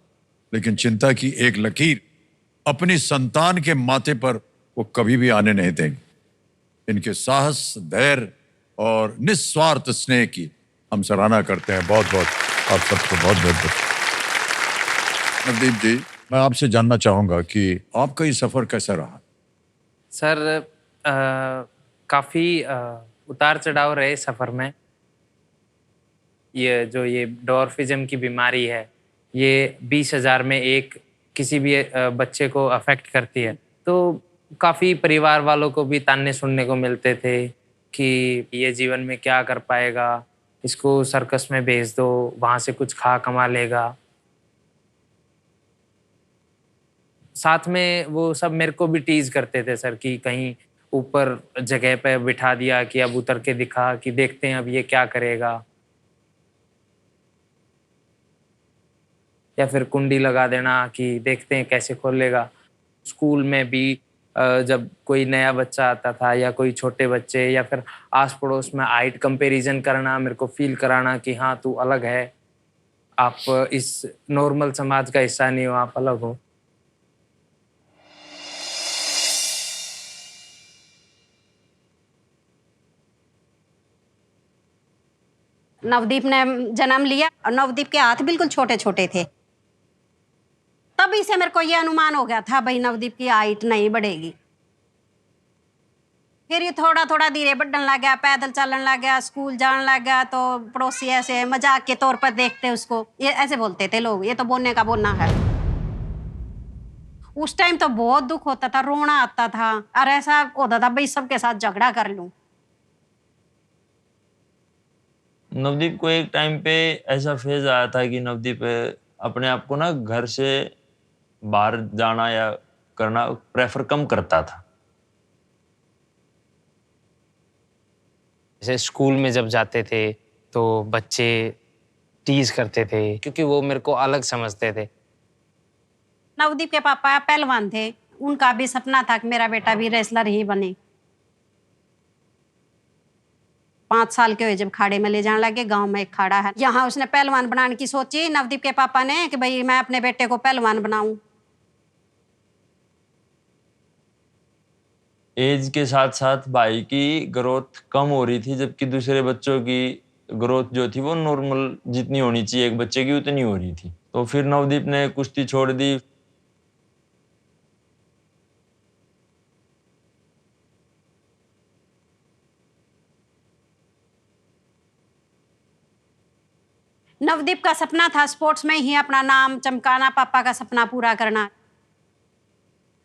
लेकिन चिंता की एक लकीर अपनी संतान के माथे पर वो कभी भी आने नहीं देंगे। इनके साहस, धैर्य और निस्वार्थ स्नेह की हम सराहना करते हैं। बहुत बहुत आप सबको बहुत बहुत। नवदीप जी, मैं आपसे जानना चाहूंगा कि आपका ये सफर कैसा रहा? सर काफ़ी उतार चढ़ाव रहे सफ़र में। ये डॉर्फिज्म की बीमारी है, ये 20,000 में एक किसी भी बच्चे को अफेक्ट करती है। तो काफ़ी परिवार वालों को भी ताने सुनने को मिलते थे कि ये जीवन में क्या कर पाएगा, इसको सर्कस में भेज दो, वहाँ से कुछ खा कमा लेगा। साथ में वो सब मेरे को भी टीज करते थे सर कि कहीं ऊपर जगह पे बिठा दिया कि अब उतर के दिखा कि देखते हैं अब ये क्या करेगा, या फिर कुंडी लगा देना कि देखते हैं कैसे खोलेगा। स्कूल में भी जब कोई नया बच्चा आता था या कोई छोटे बच्चे या फिर आस पड़ोस में हाइट कंपैरिजन करना, मेरे को फील कराना कि हाँ तू अलग है, आप इस नॉर्मल समाज का हिस्सा नहीं हो, आप अलग हो। नवदीप ने जन्म लिया और नवदीप के हाथ बिल्कुल छोटे छोटे थे। तभी से मेरे को ये अनुमान हो गया था भाई नवदीप की हाइट नहीं बढ़ेगी। फिर ये थोड़ा थोड़ा धीरे बढ़ने लग गया, पैदल चलने लग गया, स्कूल जाने लग गया। तो पड़ोसी ऐसे मजाक के तौर पर देखते उसको, ये ऐसे बोलते थे लोग, ये तो बोलने का बोलना है। उस टाइम तो बहुत दुख होता था, रोना आता था और ऐसा होता था भाई सबके साथ झगड़ा कर लूं। नवदीप को एक टाइम पे ऐसा फेज आया था कि नवदीप अपने आप को ना घर से बाहर जाना या करना प्रेफर कम करता था। जैसे स्कूल में जब जाते थे तो बच्चे टीज करते थे क्योंकि वो मेरे को अलग समझते थे। नवदीप के पापा पहलवान थे, उनका भी सपना था कि मेरा बेटा भी रेसलर ही बने। 5 साल के हुए जब खाड़े में ले जाने लगे, गांव में एक खाड़ा है, यहाँ उसने पहलवान बनाने की सोची नवदीप के पापा ने कि भाई मैं अपने बेटे को पहलवान बनाऊं। एज के साथ साथ भाई की ग्रोथ कम हो रही थी, जबकि दूसरे बच्चों की ग्रोथ जो थी वो नॉर्मल जितनी होनी चाहिए एक बच्चे की उतनी हो रही थी। तो फिर नवदीप ने कुश्ती छोड़ दी। नवदीप का सपना था स्पोर्ट्स में ही अपना नाम चमकाना, पापा का सपना पूरा करना।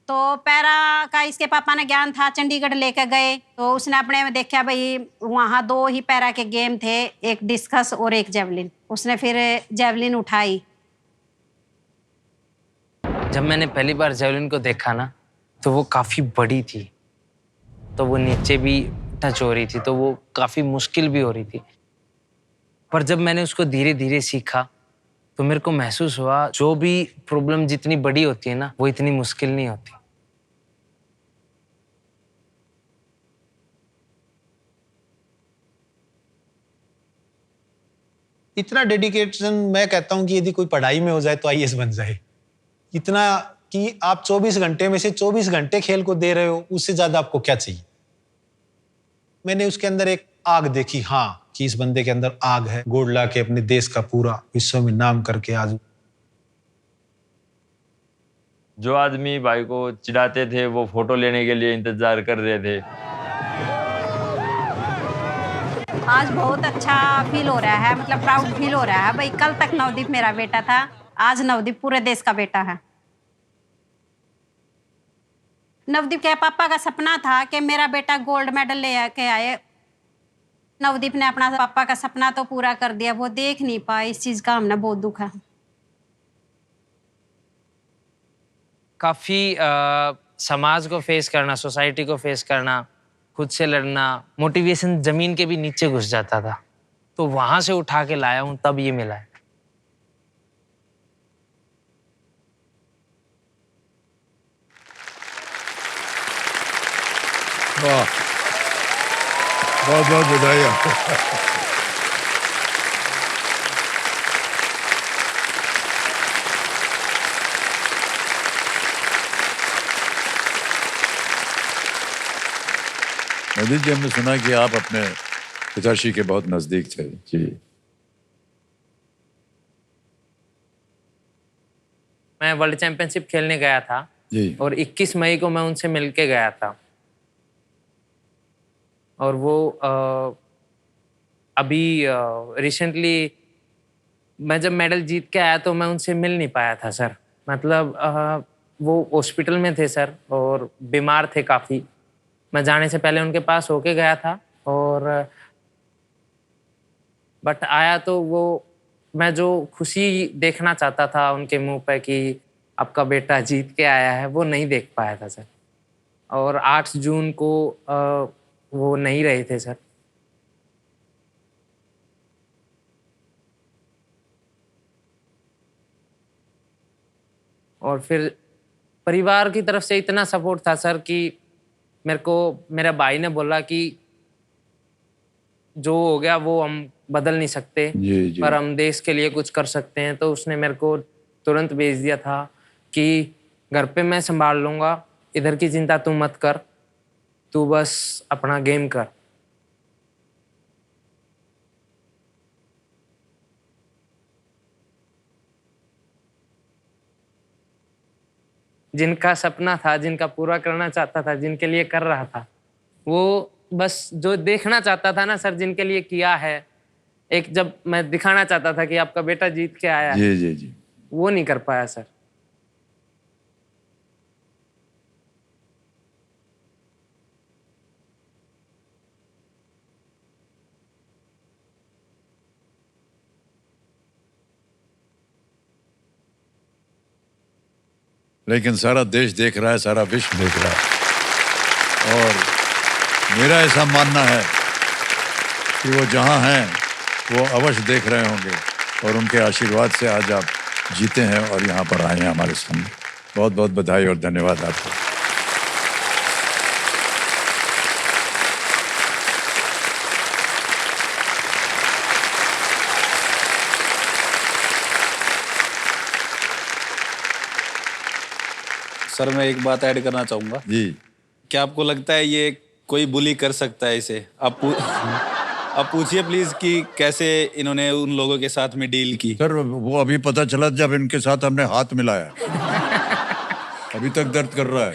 तो पैरा का इसके पापा ने ज्ञान था, चंडीगढ़ लेकर गए तो उसने अपने में देखा भाई वहाँ 2 ही पैरा के गेम थे, एक डिस्कस और एक जेवलिन। उसने फिर जेवलिन उठाई। जब मैंने पहली बार जेवलिन को देखा ना तो वो काफ़ी बड़ी थी, तो वो नीचे भी टच हो रही थी, तो वो काफ़ी मुश्किल भी हो रही थी। पर जब मैंने उसको धीरे धीरे सीखा तो मेरे को महसूस हुआ जो भी प्रॉब्लम जितनी बड़ी होती है ना वो इतनी मुश्किल नहीं होती। इतना डेडिकेशन मैं कहता हूं कि यदि कोई पढ़ाई में हो जाए तो आईएएस बन जाए। इतना कि आप 24 घंटे में से 24 घंटे खेल को दे रहे हो, उससे ज्यादा आपको क्या चाहिए। मैंने उसके अंदर एक आग देखी, हाँ, कि इस बंदे के अंदर आग है, गोड़ ला के अपने देश का पूरा विश्व में नाम करके आज। जो आदमी भाई को चिढ़ाते थे वो फोटो लेने के लिए इंतजार कर रहे थे। आज बहुत अच्छा फील हो रहा है, मतलब प्राउड फील हो रहा है भाई। कल तक नवदीप मेरा बेटा था, आज नवदीप पूरे देश का बेटा है। नवदीप के पापा का सपना था कि मेरा बेटा गोल्ड मेडल ले के आए। नवदीप ने अपना पापा का सपना तो पूरा कर दिया, वो देख नहीं पाए, इस चीज का हमने बहुत दुख है। काफ़ी समाज को फेस करना, सोसाइटी को फेस करना, खुद से लड़ना, मोटिवेशन जमीन के भी नीचे घुस जाता था, तो वहां से उठा के लाया हूँ, तब ये मिला है। वाह, बहुत बहुत बधाई आपको। नवदीप जी, हमने सुना कि आप अपने पिताश्री के बहुत नजदीक थे। जी। मैं वर्ल्ड चैंपियनशिप खेलने गया था जी। और 21 मई को मैं उनसे मिलके गया था। और वो अभी रिसेंटली मैं जब मेडल जीत के आया तो मैं उनसे मिल नहीं पाया था सर। मतलब वो हॉस्पिटल में थे सर और बीमार थे काफ़ी। मैं जाने से पहले उनके पास होके गया था और बट आया तो वो मैं जो खुशी देखना चाहता था उनके मुंह पे कि आपका बेटा जीत के आया है, वो नहीं देख पाया था सर। और 8 जून को वो नहीं रहे थे सर। और फिर परिवार की तरफ से इतना सपोर्ट था सर कि मेरे को मेरे भाई ने बोला कि जो हो गया वो हम बदल नहीं सकते, जी, जी। पर हम देश के लिए कुछ कर सकते हैं। तो उसने मेरे को तुरंत भेज दिया था कि घर पे मैं संभाल लूँगा, इधर की चिंता तू मत कर, तू बस अपना गेम कर। जिनका सपना था, जिनका पूरा करना चाहता था, जिनके लिए कर रहा था, वो बस जो देखना चाहता था ना सर, जिनके लिए किया है, एक जब मैं दिखाना चाहता था कि आपका बेटा जीत के आया है, जी जी जी। वो नहीं कर पाया सर। लेकिन सारा देश देख रहा है, सारा विश्व देख रहा है, और मेरा ऐसा मानना है कि वो जहाँ हैं वो अवश्य देख रहे होंगे और उनके आशीर्वाद से आज आप जीते हैं और यहाँ पर आए हैं हमारे सामने। बहुत बहुत बधाई और धन्यवाद आपको। सर मैं एक बात ऐड करना चाहूंगा। जी। क्या आपको लगता है ये कोई बुली कर सकता है इसे? आप पूछिए प्लीज कि कैसे इन्होंने उन लोगों के साथ में डील की। सर वो अभी पता चला जब इनके साथ हमने हाथ मिलाया। अभी तक दर्द कर रहा है।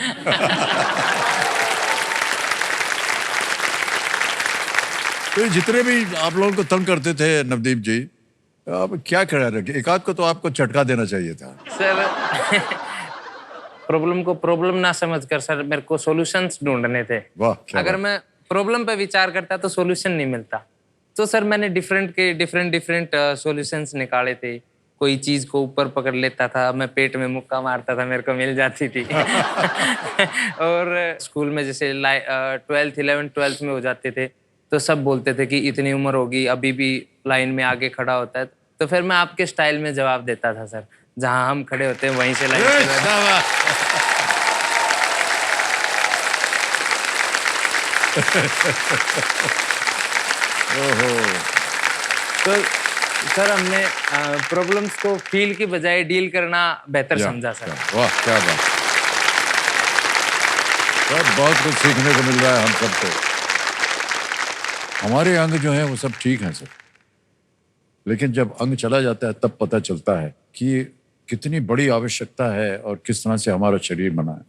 तो जितने भी आप लोगों को तंग करते थे नवदीप जी, अब क्या करा रखे, एक आध को तो आपको झटका देना चाहिए था सर प्रॉब्लम को प्रॉब्लम ना समझकर सर मेरे को सॉल्यूशंस ढूंढने थे। वाह, क्या अगर बात। मैं प्रॉब्लम पे विचार करता तो सॉल्यूशन नहीं मिलता। तो सर मैंने डिफरेंट सॉल्यूशंस निकाले थे। कोई चीज को ऊपर पकड़ लेता था, मैं पेट में मुक्का मारता था, मेरे को मिल जाती थी। और स्कूल में जैसे 11th-12th में हो जाते थे तो सब बोलते थे कि इतनी उम्र होगी अभी भी लाइन में आगे खड़ा होता है। तो फिर मैं आपके स्टाइल में जवाब देता था सर, जहां हम खड़े होते हैं वहीं से लाइन ए, से। ओहो। तो सर हमने प्रॉब्लम्स को फील की बजाय डील करना बेहतर समझा सर। वाह, क्या बात। सर बहुत कुछ सीखने को मिल रहा है हम सबको। हमारे अंग जो है वो सब ठीक हैं सर, लेकिन जब अंग चला जाता है तब पता चलता है कि कितनी बड़ी आवश्यकता है और किस तरह से हमारा शरीर बना है।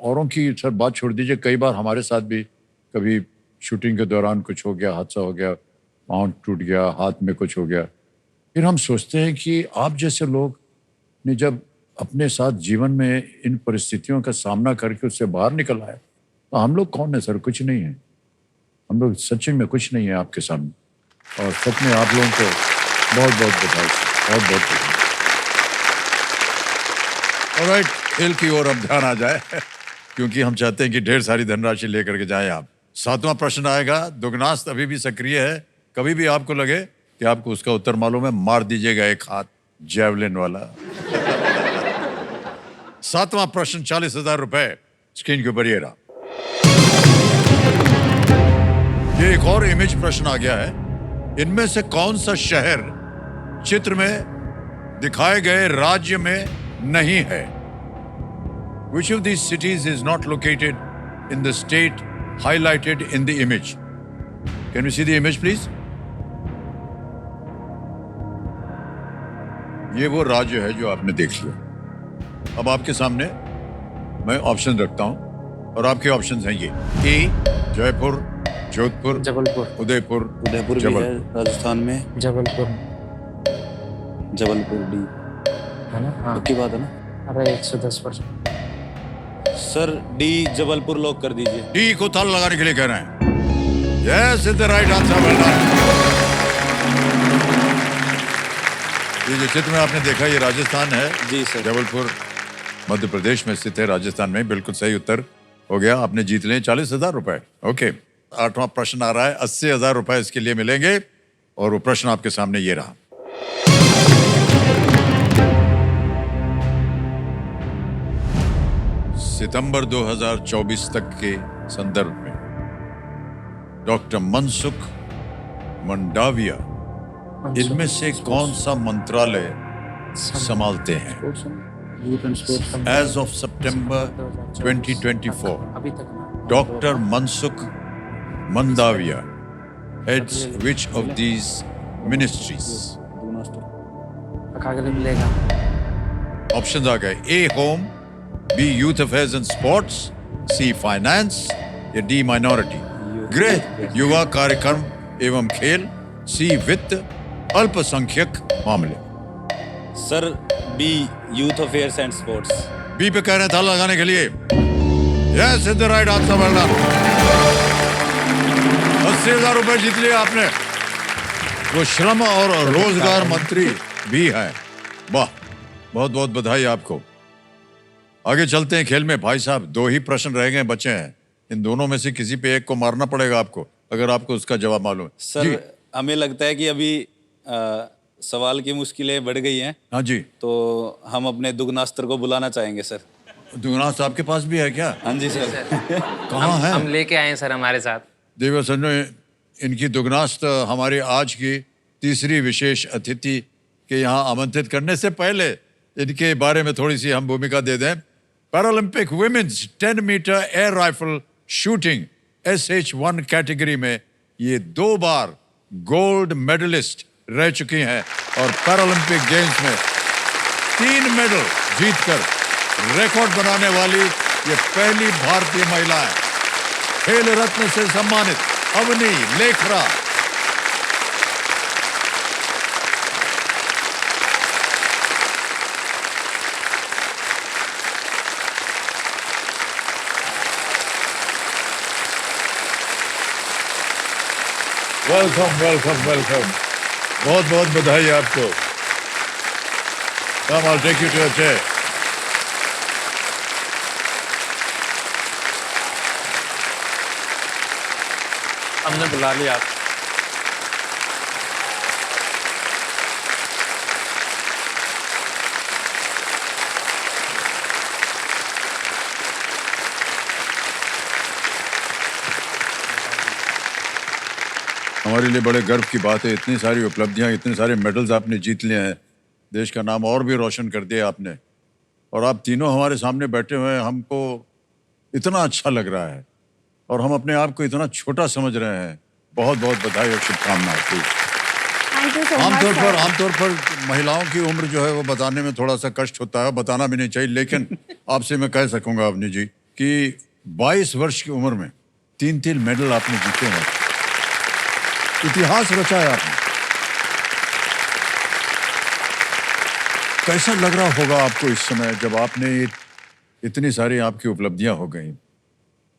औरों की सर बात छोड़ दीजिए, कई बार हमारे साथ भी कभी शूटिंग के दौरान कुछ हो गया, हादसा हो गया, पाँव टूट गया, हाथ में कुछ हो गया, फिर हम सोचते हैं कि आप जैसे लोग ने जब अपने साथ जीवन में इन परिस्थितियों का सामना करके उससे बाहर निकल आए, तो हम लोग कौन है सर? कुछ नहीं है। हम लोग सच्ची में कुछ नहीं है आपके सामने। और सच में आप लोगों को बहुत बहुत बधाई, बहुत बहुत बधाई। ऑलराइट, खेल की ओर अब ध्यान आ जाए क्योंकि हम चाहते हैं कि ढेर सारी धनराशि लेकर के जाएं आप। 7वां प्रश्न आएगा। दुगनास्त अभी भी सक्रिय है। कभी भी आपको लगे कि आपको उसका उत्तर मालूम है, मार दीजिएगा एक हाथ जेवलिन वाला। 7वां प्रश्न 40,000 रुपए स्क्रीन के ऊपर ये रहा। ये एक और इमेज प्रश्न आ गया है। इनमें से कौन सा शहर चित्र में दिखाए गए राज्य में नहीं है? Which of these cities is not located in the state highlighted in the image? Can we see the image, please? ये वो राज्य है जो आपने देख लिया। अब आपके सामने मैं ऑप्शन रखता हूं और आपके ऑप्शंस हैं ये: ए जयपुर, जोधपुर, जबलपुर, उदयपुर भी है जबलपुर। राजस्थान में। जबलपुर जबलपुर डी है ना? हाँ, पक्की बात है ना? अरे 110%। सर डी जबलपुर लॉक कर दीजिए। डी को ताला लगाने के लिए कह रहे हैं। Yes, is the right answer. Well done. ये जो चित्र में आपने देखा ये राजस्थान है। जी सर। जबलपुर मध्य प्रदेश में स्थित है, राजस्थान में। बिल्कुल सही उत्तर हो गया। आपने जीत लिए 40,000 रुपए। ओके, 8वां प्रश्न आ रहा है। 80,000 रुपए इसके लिए मिलेंगे और वो प्रश्न आपके सामने ये रहा। सितंबर 2024 तक के संदर्भ में डॉक्टर मनसुख मंडाविया इनमें से कौन सा मंत्रालय संभालते हैं? एज ऑफ सितंबर 2024 अभी तक ना। Doctor Mansukh Mandaviya heads which of these ministries? अगले मिलेगा। ऑप्शंस आ गए। A home, B youth affairs and sports, C finance या डी माइनॉरिटी, गृह युवा कार्यक्रम एवं खेल, सी वित्त अल्पसंख्यक मामले। Sir B youth affairs and sports. B पे कह रहे हैं ताला लगाने के लिए। Yes, is the right answer. Well done. 80,000 रुपए जीत लिए आपने। वो श्रम और रोजगार मंत्री भी हैं। वाह, बहुत बहुत बधाई आपको। आगे चलते हैं खेल में। भाई साहब, 2 ही प्रश्न रह गए, बचे हैं। इन दोनों में से किसी पे एक को मारना पड़ेगा आपको, अगर आपको उसका जवाब मालूम है। सर जी। हमें लगता है कि अभी सवाल की मुश्किलें बढ़ गई हैं, हाँ जी। तो हम अपने दुगनास्त्र को बुलाना चाहेंगे सर। दुगनास आपके पास भी है क्या? हाँ जी सर। कहाँ है? हम लेके आए हैं सर हमारे साथ। देवर सर ने इनकी दुगनास्त हमारी आज की तीसरी विशेष अतिथि के यहाँ आमंत्रित करने से पहले इनके बारे में थोड़ी सी हम भूमिका दे दें। Paralympic women's 10 metre air rifle shooting SH1 category में ये 2 बार गोल्ड मेडलिस्ट रह चुकी हैं और पैरालंपिक गेम्स में 3 मेडल जीतकर रिकॉर्ड बनाने वाली ये पहली भारतीय महिला है। खेल रत्न से सम्मानित Avani Lekhara. Welcome welcome welcome. बहुत बहुत बधाई आपको। Come, I'll take you to a chair. हमने बुला लिया। हमारे लिए बड़े गर्व की बात है। इतनी सारी उपलब्धियां, इतने सारे मेडल्स आपने जीत लिए हैं। देश का नाम और भी रोशन कर दिया आपने। और आप तीनों हमारे सामने बैठे हुए हैं, हमको इतना अच्छा लग रहा है और हम अपने आप को इतना छोटा समझ रहे हैं। बहुत बहुत बधाई और शुभकामनाएं। आमतौर पर महिलाओं की उम्र जो है वो बताने में थोड़ा सा कष्ट होता है, बताना भी नहीं चाहिए, लेकिन आपसे मैं कह सकूंगा अवनी जी कि 22 वर्ष की उम्र में 3 मेडल आपने जीते हैं, इतिहास रचा है आपने। कैसा लग रहा होगा आपको इस समय जब आपने इतनी सारी आपकी उपलब्धियां हो गई?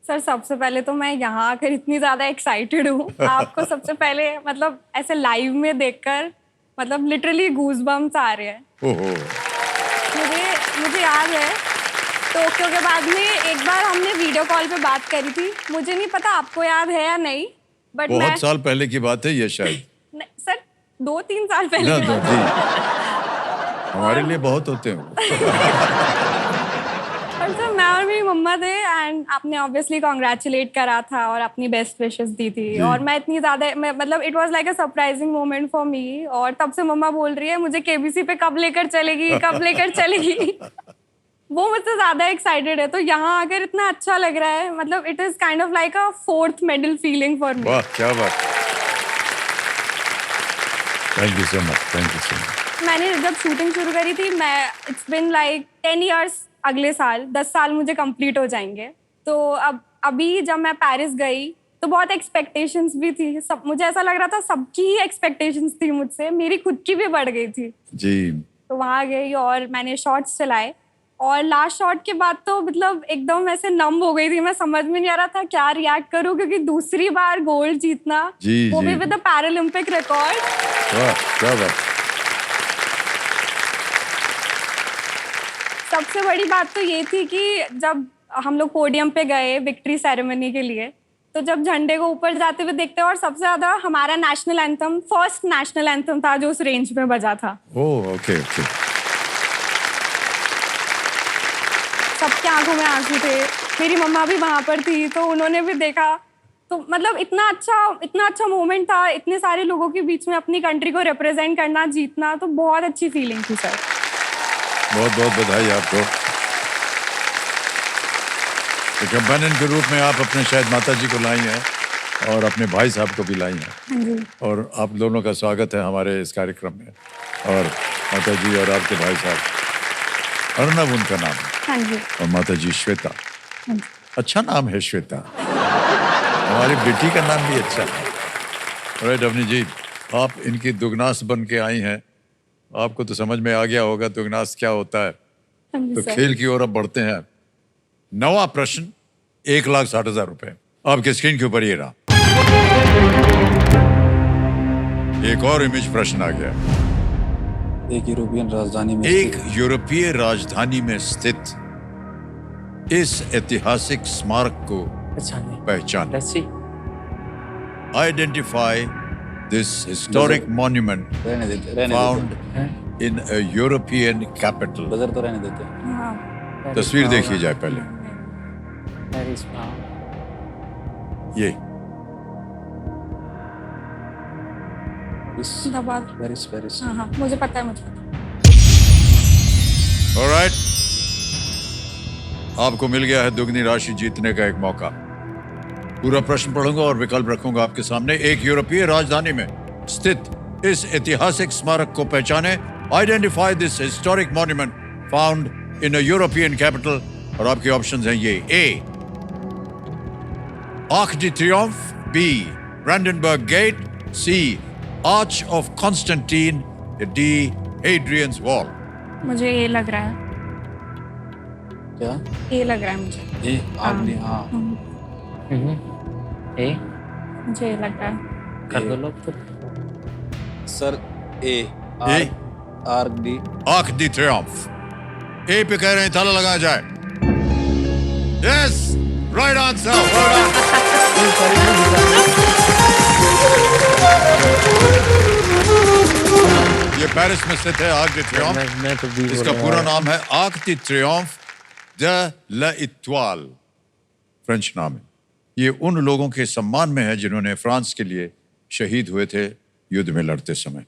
सर सबसे पहले तो मैं यहाँ आकर इतनी ज़्यादा एक्साइटेड हूँ आपको सबसे पहले मतलब ऐसे लाइव में देखकर मतलब लिटरली गूज़बम्स आ रहे हैं। ओहो। मुझे याद है टोक्यो के बाद में एक बार हमने वीडियो कॉल पे बात करी थी, मुझे नहीं पता आपको याद है या नहीं, बट बहुत साल पहले की बात है ये शायद। सर 2-3 साल पहले की बात जी, हमारे लिए बहुत होते हैं। और सर मैं और मेरी मम्मा थे एंड आपने ऑब्वियसली कॉन्ग्रेचुलेट करा था और अपनी बेस्ट विशेस दी थी और मैं इतनी ज़्यादा मतलब it was like a surprising moment for me. और तब से मम्मा बोल रही है मुझे केबीसी पे कब लेकर चलेगी वो मुझसे ज़्यादा एक्साइटेड है। तो यहाँ आकर इतना अच्छा लग रहा है, मतलब it is kind of like a 4th medal feeling for me. वाह क्या बात। Thank you so much. मैंने जब शूटिंग शुरू करी थी इट्स बिन लाइक 10 इयर्स, अगले साल 10 साल मुझे कंप्लीट हो जाएंगे। तो अब अभी जब मैं पेरिस गई तो बहुत एक्सपेक्टेशंस भी थी, सब मुझे ऐसा लग रहा था सबकी ही एक्सपेक्टेशंस थी मुझसे, मेरी खुद की भी बढ़ गई थी जी। तो वहाँ गई और मैंने शॉट्स चलाए और लास्ट शॉट के बाद तो मतलब एकदम ऐसे नम हो गई थी, मैं समझ में नहीं आ रहा था क्या रिएक्ट करूं क्योंकि दूसरी बार गोल्ड जीतना वो भी विद द पैरालंपिक रिकॉर्ड। वाह क्या बात। सबसे बड़ी बात तो ये थी कि जब हम लोग पोडियम पे गए विक्ट्री सेरेमनी के लिए तो जब झंडे को ऊपर जाते हुए देखते और सबसे ज्यादा हमारा national anthem, first national anthem था जो उस रेंज में बजा था। Oh okay okay. सबके आंखों में आंसू थे, मेरी मम्मा भी वहां पर थी तो उन्होंने भी देखा, तो मतलब इतना अच्छा मोमेंट था, इतने सारे लोगों के बीच में अपनी कंट्री को रिप्रेजेंट करना, जीतना, तो बहुत अच्छी फीलिंग थी सर। बहुत बहुत बधाई आपको। एक कंपेनियन के रूप में आप अपने शायद माता जी को लाई हैं और अपने भाई साहब को भी लाई हैं और आप दोनों का स्वागत है हमारे इस कार्यक्रम में। और माता जी और आपके भाई साहब, अर्नब उनका नाम है। हाँ जी। और माता जी श्वेता। अच्छा नाम है श्वेता। हमारी बेटी का नाम भी अच्छा है। राइट अवनी जी, आप इनकी दुगनास बन के आई हैं, आपको तो समझ में आ गया होगा दुगनास क्या होता है। तो खेल की ओर अब बढ़ते हैं। 9वां प्रश्न 1,60,000 रुपए आपके स्क्रीन के ऊपर ये रहा। एक और इमेज प्रश्न आ गया। एक यूरोपीय राजधानी में स्थित इस ऐतिहासिक स्मारक को पहचाने। Identify this historic monument found in a European capital. Buzzer तो रहने देते। तस्वीर देखिए जाए पहले। ये हाँ, मुझे पता है, मुझे पता। ऑलराइट, आपको मिल गया है दुगनी राशि जीतने का एक मौका। पूरा प्रश्न पढ़ूंगा और विकल्प रखूंगा आपके सामने। एक यूरोपीय राजधानी में स्थित इस ऐतिहासिक स्मारक को पहचाने। Identify this historic monument found in a European capital. और आपके ऑप्शंस हैं ये: A Arc de Triomphe, B Brandenburg Gate, C Arch of Constantine, D Hadrian's Wall. मुझे ये लग रहा है। क्या? ये लग रहा है मुझे। ए आर्क डी, हाँ ए मुझे ये लग रहा है। कर दो लोग तो। सर ए आर्क डी। आर्क डी ट्रियोम्फ ए पे कह रहे हैं, ताला लगाया जाए। Yes, right answer. ये पेरिस में स्थित है आर्क डी ट्रियोम्फ। इसका पूरा नाम है Arc de Triomphe de l'Étoile, French नाम है। ये उन लोगों के सम्मान में है जिन्होंने फ्रांस के लिए शहीद हुए थे युद्ध में लड़ते समय।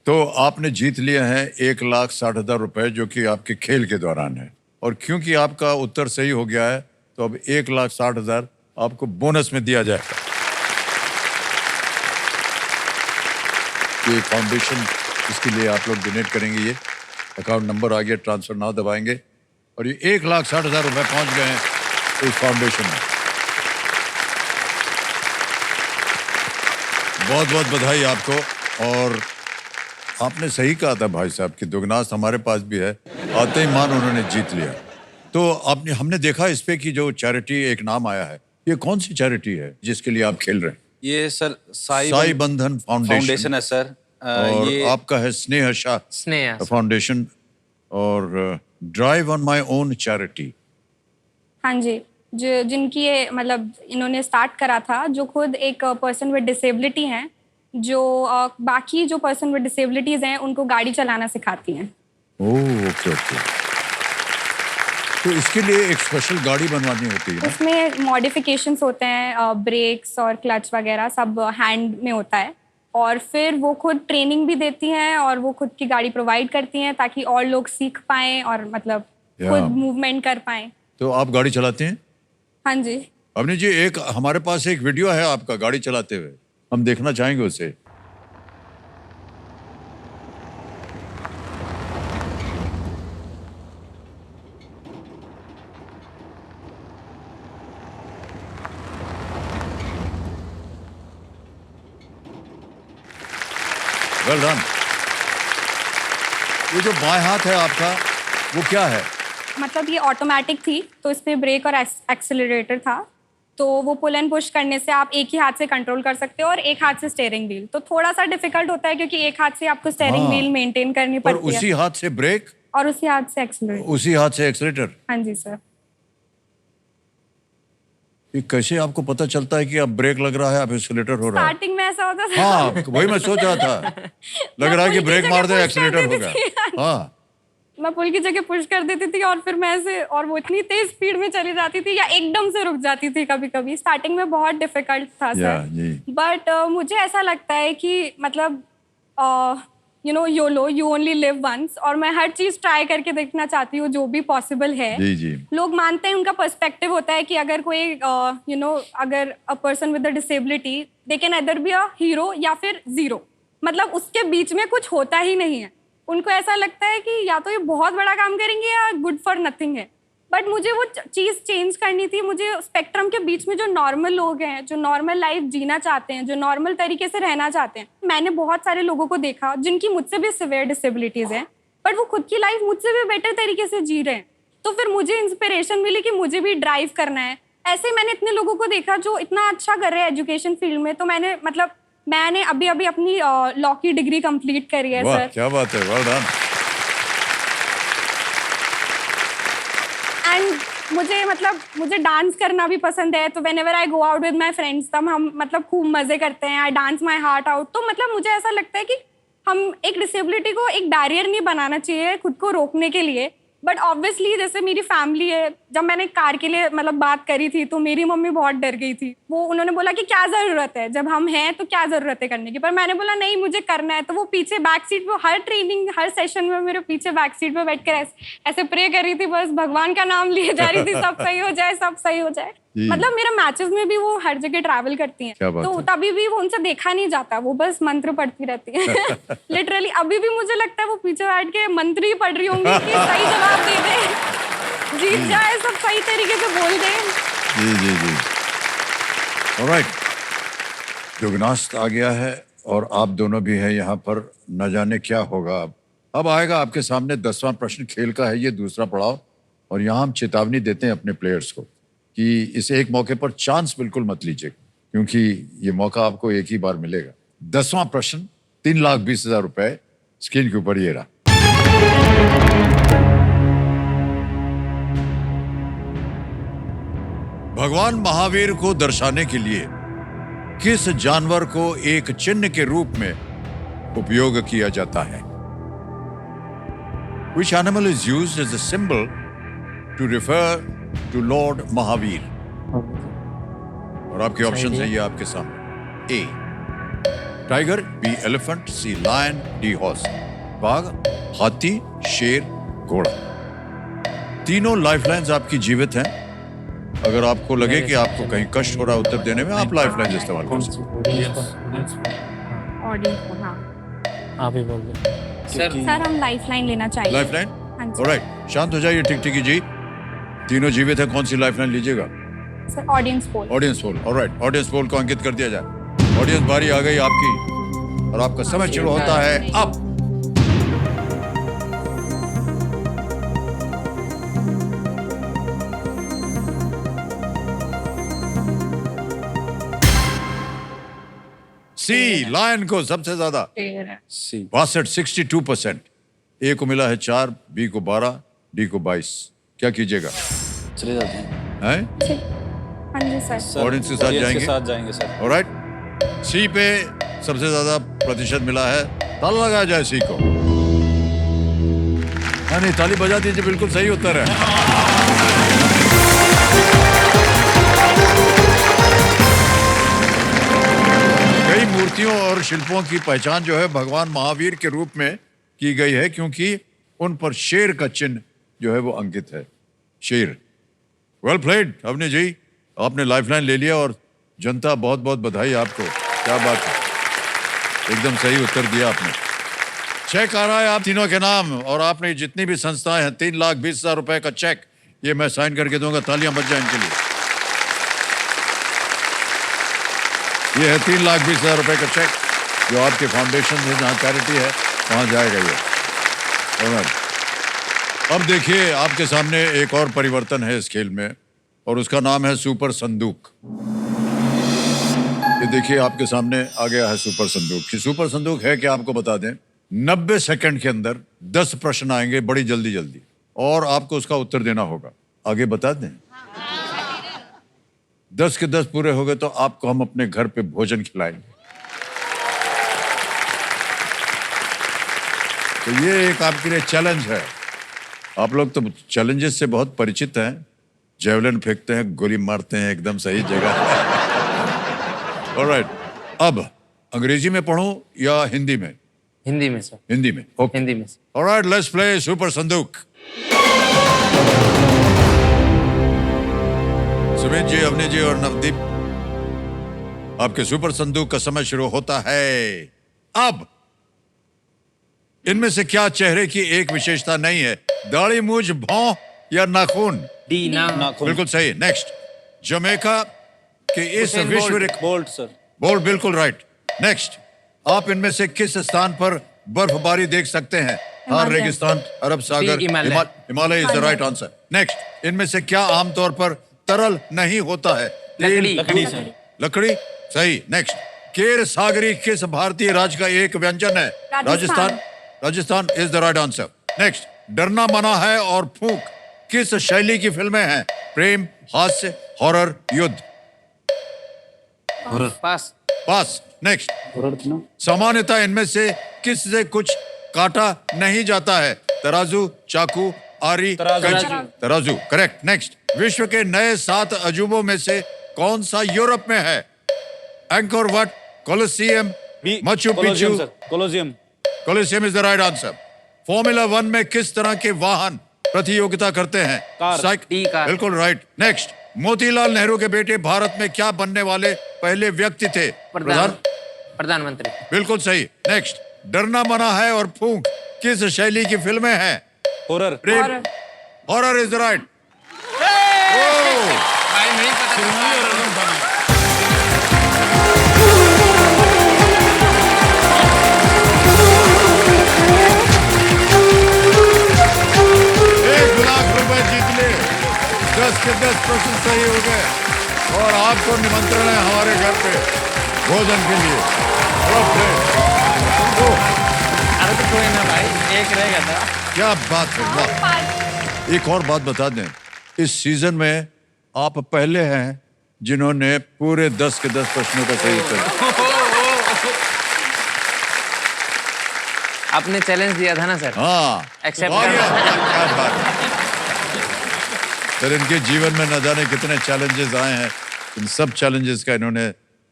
तो आपने जीत लिया है 1,60,000 रुपए, जो कि आपके खेल के दौरान है। और क्योंकि आपका उत्तर सही हो गया है तो अब 1,60,000 आपको बोनस में दिया जाएगा। ये फाउंडेशन इसके लिए आप लोग डोनेट करेंगे। ये अकाउंट नंबर आ गया, ट्रांसफर नाउ दबाएंगे और ये 1,60,000 रुपए पहुंच गए हैं इस फाउंडेशन में। बहुत बहुत बधाई आपको। और आपने सही कहा था भाई साहब कि दुगनास हमारे पास भी है, आते ही मान उन्होंने जीत लिया। तो आपने हमने देखा इस पे कि जो चैरिटी एक नाम आया है, ये कौन सी चैरिटी है जिसके लिए आप खेल रहे हैं? ये सर साई बंधन फाउंडेशन है सर। और ये आपका है स्नेह शाह स्नेहा फाउंडेशन और drive on my own charity. हाँ जी, जो जिनकी ये मतलब इन्होंने स्टार्ट करा था, जो खुद एक पर्सन विद डिसेबिलिटी हैं, जो बाकी जो पर्सन विद डिसेबिलिटीज हैं उनको गाड़ी चलाना सिखाती हैं। Oh okay okay. तो इसके लिए एक स्पेशल गाड़ी बनवानी होती है ना? इसमें मॉडिफिकेशंस होते हैं, ब्रेक्स और क्लच वगैरह सब हैंड में होता है, और फिर वो खुद ट्रेनिंग भी देती हैं और वो खुद की गाड़ी प्रोवाइड करती हैं ताकि और लोग सीख पाएं और मतलब खुद मूवमेंट कर पाएं। तो आप गाड़ी चलाते हैं? हाँ जी। अवनी जी, एक हमारे पास एक वीडियो है आपका गाड़ी चलाते हुए, हम देखना चाहेंगे उसे। Well done. ये जो बाएं हाथ है आपका, वो क्या है? मतलब ये ऑटोमेटिक थी, तो इस पे ब्रेक और एक्सेलरेटर था, तो वो पुल एंड पुश करने से आप एक ही हाथ से कंट्रोल कर सकते हो और एक हाथ से स्टीयरिंग व्हील। तो थोड़ा सा डिफिकल्ट होता है क्योंकि एक हाथ से आपको स्टीयरिंग व्हील मेंटेन करनी और पड़ती उसी है हाथ से ब्रेक और उसी हाथ से एक्सेलरेटर। उसी हाथ से एक्सीलरेटर। हाँ जी सर। ये कैसे आपको पता चलता है कि अब ब्रेक लग रहा है, अब एक्सीलरेटर हो रहा है? स्टार्टिंग में ऐसा होता था। हाँ, वही मैं सोच रहा था। लग रहा है कि ब्रेक मार दे एक्सीलरेटर हो गया। हाँ, मैं पुल की जगह पुश कर देती थी और फिर मैं ऐसे, और वो इतनी तेज स्पीड में चली जाती थी या एकदम से रुक जाती थी कभी कभी। स्टार्टिंग में बहुत डिफिकल्ट था सर, बट मुझे ऐसा लगता है कि मतलब यू ओनली लिव वंस, और मैं हर चीज ट्राई करके देखना चाहती हूँ जो भी पॉसिबल है। जी जी। लोग मानते हैं, उनका पर्सपेक्टिव होता है कि अगर कोई अगर a person with a disability, they can other be a hero या फिर जीरो, मतलब उसके बीच में कुछ होता ही नहीं है। उनको ऐसा लगता है कि या तो ये बहुत बड़ा काम करेंगे या गुड फॉर नथिंग है। बट मुझे वो चीज़ चेंज करनी थी। मुझे स्पेक्ट्रम के बीच में जो नॉर्मल लोग हैं, जो नॉर्मल लाइफ जीना चाहते हैं, जो नॉर्मल तरीके से रहना चाहते हैं, मैंने बहुत सारे लोगों को देखा जिनकी मुझसे भी सिवियर डिसेबिलिटीज़ हैं, बट वो खुद की लाइफ मुझसे भी बेटर तरीके से जी रहे हैं। तो फिर मुझे इंस्पिरेशन मिली कि मुझे भी ड्राइव करना है। ऐसे मैंने इतने लोगों को देखा जो इतना अच्छा कर रहे हैं एजुकेशन फील्ड में। तो मैंने अभी अपनी लॉ की डिग्री कंप्लीट करी है वाह, सर। क्या बात है, वेल डन। एंड मुझे डांस करना भी पसंद है, तो whenever I go out with my friends, तब हम खूब मजे करते हैं। I dance my heart out. तो मुझे ऐसा लगता है कि हम एक डिसेबिलिटी को एक बैरियर नहीं बनाना चाहिए खुद को रोकने के लिए। बट ऑब्वियसली जैसे मेरी फैमिली है, जब मैंने कार के लिए बात करी थी तो मेरी मम्मी बहुत डर गई थी। उन्होंने बोला कि क्या जरूरत है, जब हम हैं तो क्या जरूरत है करने की। पर मैंने बोला नहीं, मुझे करना है। तो वो पीछे बैक सीट पे, हर ट्रेनिंग हर सेशन में मेरे पीछे बैक सीट पे बैठ कर ऐसे प्रे कर रही थी, बस भगवान का नाम लिए जा रही थी, सब सही हो जाए, सब सही हो जाए। मेरा मैचेस में भी वो हर जगह ट्रैवल करती हैं, तो तभी भी वो उनसे देखा नहीं जाता, वो बस मंत्र पढ़ती रहती है। लिटरली अभी भी मुझे लगता है वो पीछे बैठ के मंत्र ही पढ़ रही होंगी कि सही जवाब दे दे, जीत जाए, सब सही तरीके से बोल दे। जी जी जी। ऑलराइट, दुगनास्त आ गया है और आप दोनों भी हैं यहाँ पर। न जाने क्या होगा। अब आएगा आपके सामने 10वां प्रश्न। खेल का है ये दूसरा पड़ाव, और यहाँ हम चेतावनी देते हैं अपने प्लेयर्स को कि इस एक मौके पर चांस बिल्कुल मत लीजिए, क्योंकि ये मौका आपको एक ही बार मिलेगा। 10वां प्रश्न, 3,20,000 रुपए स्क्रीन के ऊपर ये रहा। भगवान महावीर को दर्शाने के लिए किस जानवर को एक चिन्ह के रूप में उपयोग किया जाता है? Which animal is used as a symbol to refer to Lord Mahavir? और आपके ऑप्शन है ये आपके सामने। ए tiger, B elephant, sea lion, D horse. बाघ, हाथी, शेर, घोड़ा। तीनों लाइफलाइंस आपकी जीवित हैं। अगर आपको लगे कि आपको कहीं कष्ट हो रहा है उत्तर देने में, आप लाइफलाइन इस्तेमाल कर सकते आप ही बोल सर हम लाइफलाइन लेना चाहिए। लाइफलाइन? ऑलराइट, शांत हो जाइए टिक टिकी जी। तीनों जीवित है, कौन सी लाइफलाइन लीजिएगा? Sir audience poll. Audience poll. Alright, audience poll को अंकित कर दिया जाए। ऑडियंस बारी आ गई आपकी और आपका समय शुरू होता है अब। सी, लायन को सबसे ज्यादा सी। 62%। ए को मिला है 4, बी को 12, डी को 22। क्या कीजिएगा? चले जाते हैं। हैं? हाँ जी सर। ऑडियंस के साथ ऑडियंस जाएंगे? के साथ जाएंगे सर। ऑलराइट, सी पे सबसे ज्यादा प्रतिशत मिला है। ताली लगाया जाए सी को। नहीं, ताली बजा दीजिए, बिल्कुल सही उत्तर है। कई मूर्तियों और शिल्पों की पहचान जो है भगवान महावीर के रूप में की गई है, क्योंकि उन पर शेर का चिन्ह जो है वो अंकित है। शेर। वेल प्लेड अवनी जी, आपने लाइफलाइन ले लिया और जनता बहुत बहुत बधाई आपको। क्या बात है, एकदम सही उत्तर दिया आपने। चेक आ रहा है आप तीनों के नाम और आपने जितनी भी संस्थाएं हैं 3,20,000 रुपए का चेक ये मैं साइन करके दूंगा। तालियां बज जाए इनके लिए। ये है 3,20,000 रुपए का चेक जो आपके फाउंडेशन में जहाँ चैरिटी है वहाँ जाएगा ये। ऑलराइट, अब देखिए आपके सामने एक और परिवर्तन है इस खेल में और उसका नाम है सुपर संदूक। ये देखिए आपके सामने आ गया है सुपर संदूक। कि सुपर संदूक है क्या आपको बता दें, 90 सेकंड के अंदर 10 प्रश्न आएंगे बड़ी जल्दी जल्दी और आपको उसका उत्तर देना होगा। आगे बता दें, 10 के 10 पूरे हो गए तो आपको हम अपने घर पे भोजन खिलाएंगे। तो ये एक आपके लिए चैलेंज है। आप लोग तो चैलेंजेस से बहुत परिचित हैं। जेवलिन फेंकते हैं, गोली मारते हैं एकदम सही जगह। ऑलराइट, अब अंग्रेजी में पढ़ूं या हिंदी में? हिंदी में सर। हिंदी में, ओके। हिंदी में sir. Alright, let's play super संदूक। सुमित जी, अवनी जी और नवदीप, आपके सुपर संदूक का समय शुरू होता है अब। इनमें से क्या चेहरे की एक विशेषता नहीं है? दाढ़ी, मूंछ, भौं या नाखून? डी ना। बिल्कुल सही। नेक्स्ट, जमैका के इस विश्व बोल्ट सर। बोल्ट, बिल्कुल राइट। नेक्स्ट, आप इनमें से किस स्थान पर बर्फबारी देख सकते हैं? थार रेगिस्तान, अरब सागर, Himalaya is the right answer. Next, इनमें से क्या आमतौर पर तरल नहीं होता है? लकड़ी। लकड़ी सर। लकड़ी, सही। नेक्स्ट, केर सागरी किस भारतीय राज्य का एक व्यंजन है? Rajasthan. Rajasthan is the right answer. Next, डरना मना है और फूंक किस शैली की फिल्में हैं? प्रेम, हास्य, हॉरर, युद्ध? पास। पास। नेक्स्ट, सामान्यतः इनमें से किस से कुछ काटा नहीं जाता है? तराजू, चाकू, आरी, कैंची? तराजू, करेक्ट। नेक्स्ट, विश्व के नए 7 अजूबों में से कौन सा यूरोप में है? Anchor what, Colosseum, Machu Picchu? Colosseum. Colosseum is the right answer. Formula 1 में किस तरह के वाहन प्रतियोगिता करते हैं? कार। साइकिल, बिल्कुल राइट। नेक्स्ट, मोतीलाल नेहरू के बेटे भारत में क्या बनने वाले पहले व्यक्ति थे? प्रधानमंत्री। बिल्कुल सही। नेक्स्ट, डरना मना है और फूंक किस शैली की फिल्में हैं? Horror. Prem, horror is the right. भाई नहीं पता। ₹1,00,000 जीत लिए। 10 के 10 प्रश्न सही हो गए और आपको निमंत्रण है हमारे घर पे भोजन के लिए। अरे तो कोई ना भाई, एक रहेगा था। क्या बात है, वाह। एक और बात बता दें, इस सीजन में आप पहले हैं जिन्होंने पूरे 10 के 10 प्रश्नों का सही उत्तर। आपने चैलेंज दिया था ना सर? हाँ, एक्सेप्ट आ गया। कर। क्या बात है। सर, इनके जीवन में न जाने कितने चैलेंजेस आए हैं। इन सब चैलेंजेस का इन्होंने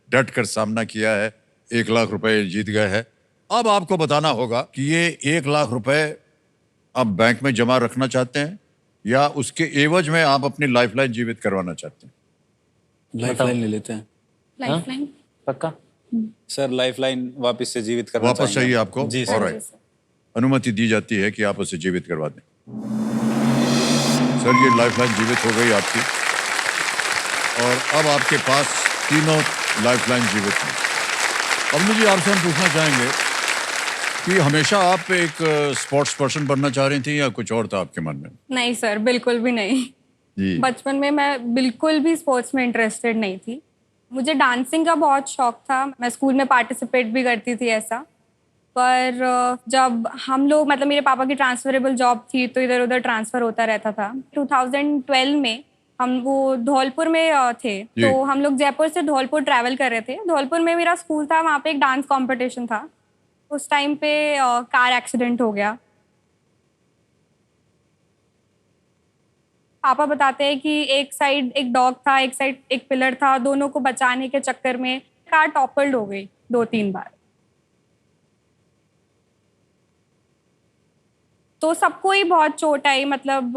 डट कर सामना किया है। 1,00,000 रुपए जीत गए हैं। अब आपको बताना होगा कि ये 1,00,000 रुपए आप बैंक में जमा रखना चाहते हैं या उसके एवज में आप अपनी लाइफलाइन जीवित करवाना चाहते हैं? लाइफलाइन ले लेते हैं लाइफलाइन। पक्का सर। लाइफलाइन वापस से जीवित करना वापस चाहिए आपको? जी सर। ऑलराइट, अनुमति दी जाती है कि आप उसे जीवित करवा दें। सर ये लाइफलाइन जीवित हो गई आपकी, और अब आपके पास तीनों लाइफलाइन जीवित हैं। अब मुझे आपसे हम पूछना चाहेंगे कि हमेशा आप एक स्पोर्ट्स पर्सन बनना चाह रही थी या कुछ और था आपके मन में? नहीं सर, बिल्कुल भी नहीं। जी। बचपन में मैं बिल्कुल भी स्पोर्ट्स में इंटरेस्टेड नहीं थी। मुझे डांसिंग का बहुत शौक था, मैं स्कूल में पार्टिसिपेट भी करती थी ऐसा। पर जब हम लोग मतलब मेरे पापा की ट्रांसफरेबल जॉब थी तो इधर उधर ट्रांसफ़र होता रहता था। 2012 में हम वो धौलपुर में थे, तो हम लोग जयपुर से धौलपुर ट्रैवल कर रहे थे। धौलपुर में मेरा स्कूल था, वहाँ पे एक डांस कॉम्पिटिशन था। उस टाइम पे कार एक्सीडेंट हो गया। पापा बताते हैं कि एक साइड एक डॉग था, एक साइड एक पिलर था, दोनों को बचाने के चक्कर में कार टॉपल्ड हो गई 2-3 बार। तो सबको ही बहुत चोट आई, मतलब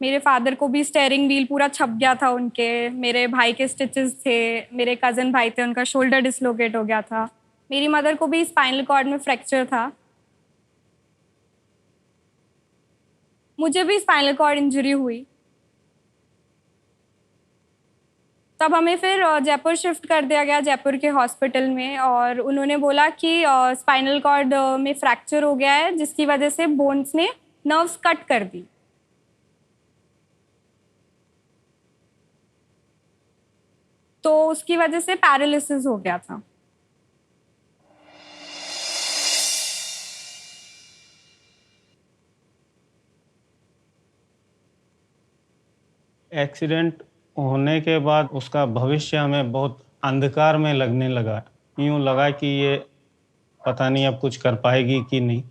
मेरे फादर को भी स्टीयरिंग व्हील पूरा छप गया था उनके, मेरे भाई के स्टिचेस थे, मेरे कज़न भाई थे, उनका शोल्डर डिसलोकेट हो गया था, मेरी मदर को भी स्पाइनल कॉर्ड में फ्रैक्चर था, मुझे भी स्पाइनल कॉर्ड इंजरी हुई। तब हमें फिर जयपुर शिफ्ट कर दिया गया, जयपुर के हॉस्पिटल में, और उन्होंने बोला कि स्पाइनल कॉर्ड में फ्रैक्चर हो गया है, जिसकी वजह से बोन्स ने नर्व्स कट कर दी। तो उसकी वजह से पैरालिसिस हो गया था। एक्सीडेंट होने के बाद उसका भविष्य हमें बहुत अंधकार में लगने लगा। यूँ लगा कि ये पता नहीं अब कुछ कर पाएगी कि नहीं।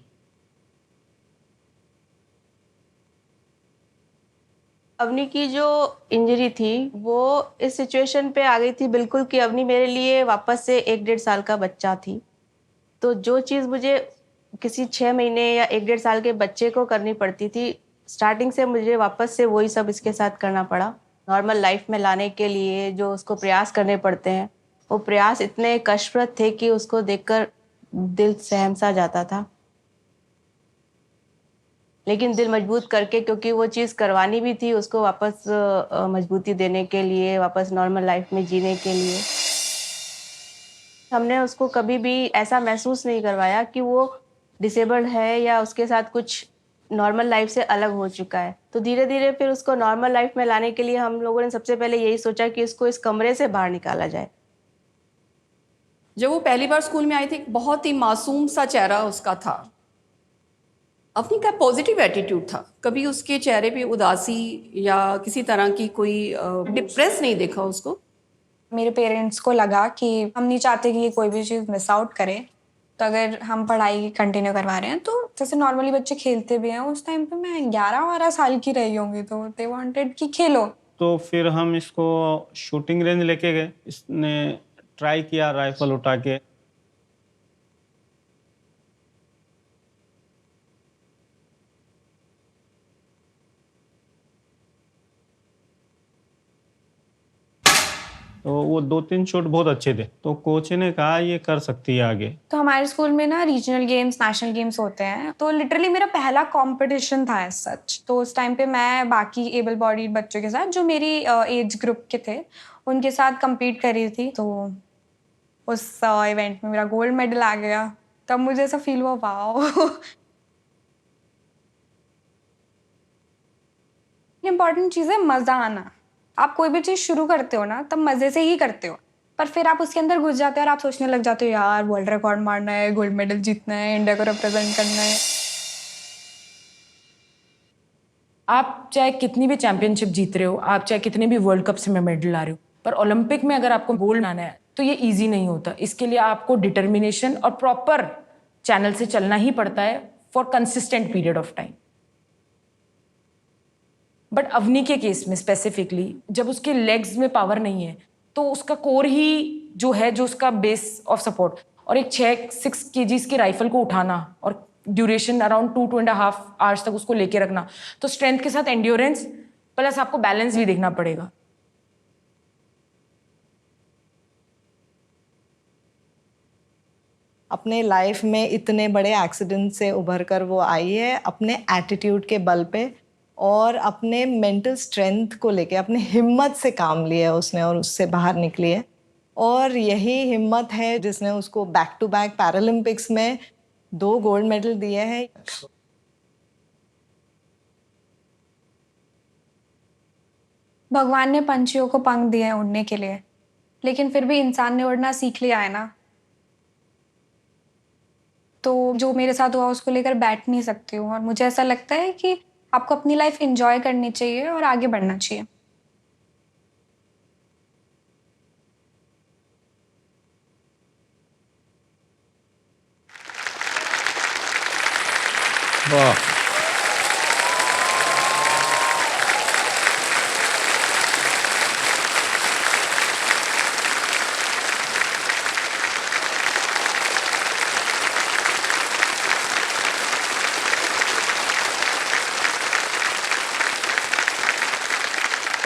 अवनी की जो इंजरी थी वो इस सिचुएशन पे आ गई थी बिल्कुल कि अवनी मेरे लिए वापस से 1-1.5 साल का बच्चा थी। तो जो चीज़ मुझे किसी 6 महीने या 1-1.5 साल के बच्चे को करनी पड़ती थी, स्टार्टिंग से मुझे वापस से वही सब इसके साथ करना पड़ा। नॉर्मल लाइफ में लाने के लिए जो उसको प्रयास करने पड़ते हैं, वो प्रयास इतने कष्टप्रद थे कि उसको देखकर दिल सहम सा जाता था। लेकिन दिल मजबूत करके, क्योंकि वो चीज़ करवानी भी थी उसको वापस मजबूती देने के लिए, वापस नॉर्मल लाइफ में जीने के लिए। हमने उसको कभी भी ऐसा महसूस नहीं करवाया कि वो डिसेबल्ड है या उसके साथ कुछ नॉर्मल लाइफ से अलग हो चुका है। तो धीरे धीरे फिर उसको नॉर्मल लाइफ में लाने के लिए हम लोगों ने सबसे पहले यही सोचा कि इसको इस कमरे से बाहर निकाला जाए। जब वो पहली बार स्कूल में आई थी, बहुत ही मासूम सा चेहरा उसका था। अपनी का पॉजिटिव एटीट्यूड था, कभी उसके चेहरे पे उदासी या किसी तरह की कोई डिप्रेस नहीं देखा उसको। मेरे पेरेंट्स को लगा कि हम नहीं चाहते कि ये कोई भी चीज़ मिस आउट करे, तो अगर हम पढ़ाई कंटिन्यू करवा रहे हैं तो जैसे नॉर्मली बच्चे खेलते भी हैं, उस टाइम पे मैं 11-12 साल की रही होंगी, तो दे वांटेड कि खेलो। तो फिर हम इसको शूटिंग रेंज लेके गए। इसने ट्राई किया राइफल उठा के। तो वो 2-3 शॉट बहुत अच्छे थे, तो कोच ने कहा ये कर सकती है आगे। तो हमारे स्कूल में ना रीजनल गेम्स, नेशनल गेम्स होते हैं, तो लिटरली मेरा पहला कंपटीशन था एज सच। तो उस टाइम पे मैं बाकी एबल बॉडीड बच्चों के साथ, जो मेरी एज ग्रुप के थे, उनके साथ compete कर रही थी। तो उस इवेंट में मेरा गोल्ड मेडल आ गया। तब मुझे ऐसा फील हुआ, वाओ। इम्पॉर्टेंट चीज़ है मज़ा आना। आप कोई भी चीज़ शुरू करते हो ना, तब मज़े से ही करते हो, पर फिर आप उसके अंदर घुस जाते हो और आप सोचने लग जाते हो, यार वर्ल्ड रिकॉर्ड मारना है, गोल्ड मेडल जीतना है, इंडिया को रिप्रेजेंट करना है। आप चाहे कितनी भी चैंपियनशिप जीत रहे हो, आप चाहे कितने भी वर्ल्ड कप से में मेडल ला रहे हो, पर ओलंपिक में अगर आपको गोल्ड लाना है तो ये ईजी नहीं होता। इसके लिए आपको डिटर्मिनेशन और प्रॉपर चैनल से चलना ही पड़ता है for consistent period of time. But Avani के केस में स्पेसिफिकली जब उसके लेग्स में पावर नहीं है, तो उसका कोर ही जो है, जो उसका बेस ऑफ सपोर्ट, और एक 6 kgs की राइफल को उठाना और ड्यूरेशन अराउंड 2-2.5 आवर्स तक उसको लेके रखना, तो स्ट्रेंथ के साथ एंड्योरेंस प्लस आपको बैलेंस भी देखना पड़ेगा। अपने लाइफ में इतने बड़े एक्सीडेंट से उभर कर वो आई है अपने एटीट्यूड के बल पे, और अपने मेंटल स्ट्रेंथ को लेके अपने हिम्मत से काम लिया है उसने और उससे बाहर निकली है। और यही हिम्मत है जिसने उसको बैक टू बैक पैरालंपिक्स में 2 गोल्ड मेडल दिए हैं। भगवान ने पंछियों को पंख दिए हैं उड़ने के लिए, लेकिन फिर भी इंसान ने उड़ना सीख लिया है ना, तो जो मेरे साथ हुआ उसको लेकर बैठ नहीं सकती हूँ। और मुझे ऐसा लगता है कि आपको अपनी लाइफ एंजॉय करनी चाहिए और आगे बढ़ना चाहिए। वाह,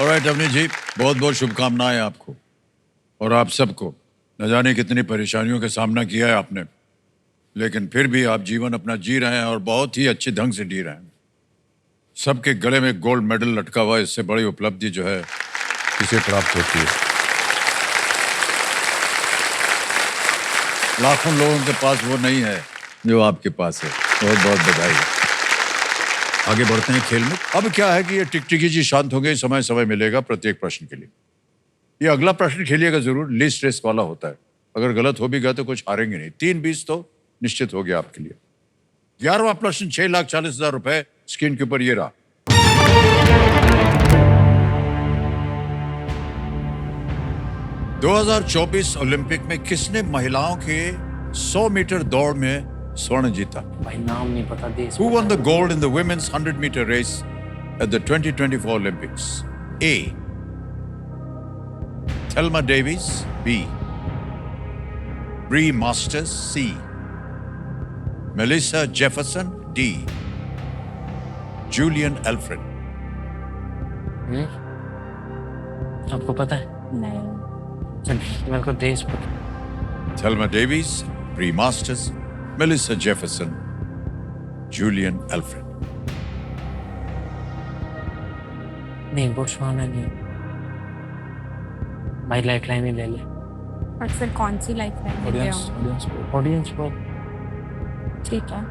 ऑलराइट अवनी जी, बहुत बहुत शुभकामनाएं आपको और आप सबको। न जाने कितनी परेशानियों का सामना किया है आपने, लेकिन फिर भी आप जीवन अपना जी रहे हैं और बहुत ही अच्छे ढंग से जी रहे हैं। सबके गले में गोल्ड मेडल लटका हुआ है, इससे बड़ी उपलब्धि जो है किसे प्राप्त होती है। लाखों लोगों के पास वो नहीं है जो आपके पास है। बहुत बहुत बधाई। आगे बढ़ते हैं खेल में। अब क्या है कि ये टिकटिकी जी शांत हो गई, समय समय मिलेगा प्रत्येक प्रश्न के लिए। ये अगला प्रश्न खेलिएगा जरूर, लीस्ट स्ट्रेस वाला होता है। अगर गलत हो भी गया तो कुछ हारेंगे नहीं। 3-20 तो निश्चित हो गया आपके लिए। 11वां प्रश्न 6,40,000 रुपए स्क्रीन के ऊपर ये रहा। ...2024 ओलंपिक में किसने महिलाओं के 100 मीटर दौड़ में स्वर्ण जीता? भाई नाम नहीं पता देश। Who won the gold in the women's 100-meter race at the 2024 Olympics? A. Thelma Davies. B. Bree Masters. C. Melissa Jefferson. D. Julian Alfred. आपको पता है? नहीं। चल मेरे को देश पता। Thelma Davies, Bree Masters, Melissa Jefferson, Julian Alfred. नहीं, बोट्सवाना नहीं। भाई लाइफलाइन ही ले ले। और फिर कौन सी लाइफलाइन ले आओ? ऑडियंस पर। ठीक है।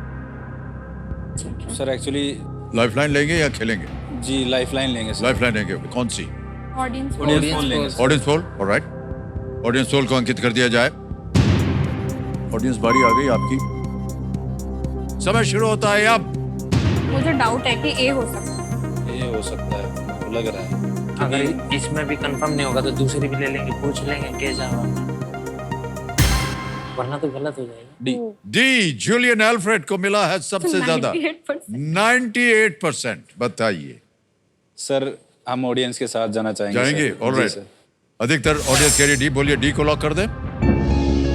ठीक है। सर एक्चुअली लाइफलाइन लेंगे या खेलेंगे? जी लाइफलाइन लेंगे सर। लाइफलाइन लेंगे। कौन सी? ऑडियंस पोल लेंगे sir. Audience poll. Alright, audience poll को अंकित कर दिया जाए। ऑडियंस बारी आ गई आपकी। समय शुरू होता है अब। मुझे डाउट है कि ए हो सकता है। ये हो सकता है, तो लग रहा है। अगर इसमें भी कंफर्म नहीं होगा तो दूसरी भी ले लेंगे, पूछ लेंगे कैसा होगा, वरना तो गलत हो जाएगा। डी जूलियन एल्फ्रेड को मिला है सबसे ज्यादा 98%। बताइए सर हम ऑडियंस के साथ जाना चाहेंगे। जाएंगे? ऑलराइट, अधिकतर ऑडियंस कह रही डी। बोलिए डी को लॉक कर दे।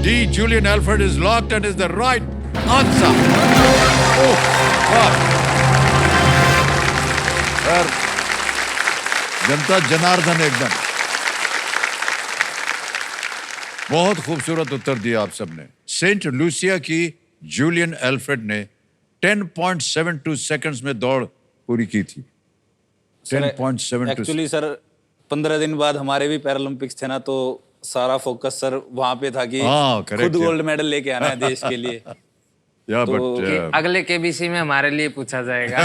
D Julien Alfred is locked and is the right answer. जनता जनार्दन एकदम। बहुत खूबसूरत उत्तर दिया आप सबने। सेंट लूसिया की जूलियन एल्फ्रेड ने 10.72 सेकंड्स में दौड़ पूरी की थी। 10.72। एक्चुअली सर 15 दिन बाद हमारे भी पैरालंपिक्स थे ना, तो सारा फोकस सर वहां पे था कि खुद गोल्ड मेडल लेके आना है देश के लिए। या तो बट अगले केबीसी में हमारे लिए पूछा जाएगा।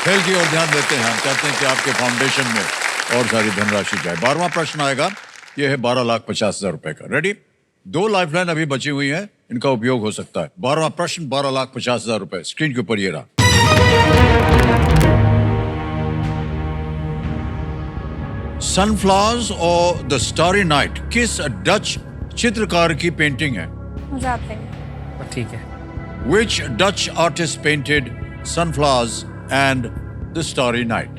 खेल की ओर ध्यान देते हैं। हम चाहते हैं कि आपके फाउंडेशन में और सारी धनराशि जाए। 12वां प्रश्न आएगा, यह है 12,50,000 रुपए का। रेडी? 2 लाइफलाइन अभी बची हुई हैं, इनका उपयोग हो सकता है। 12वां प्रश्न 12,50,000 रुपए स्क्रीन के ऊपर ये रहा। सनफ्लावर्स और द स्टारी नाइट किस डच चित्रकार की पेंटिंग है? मुझे आते हैं। ठीक है। Which Dutch artist painted sunflowers and the starry night?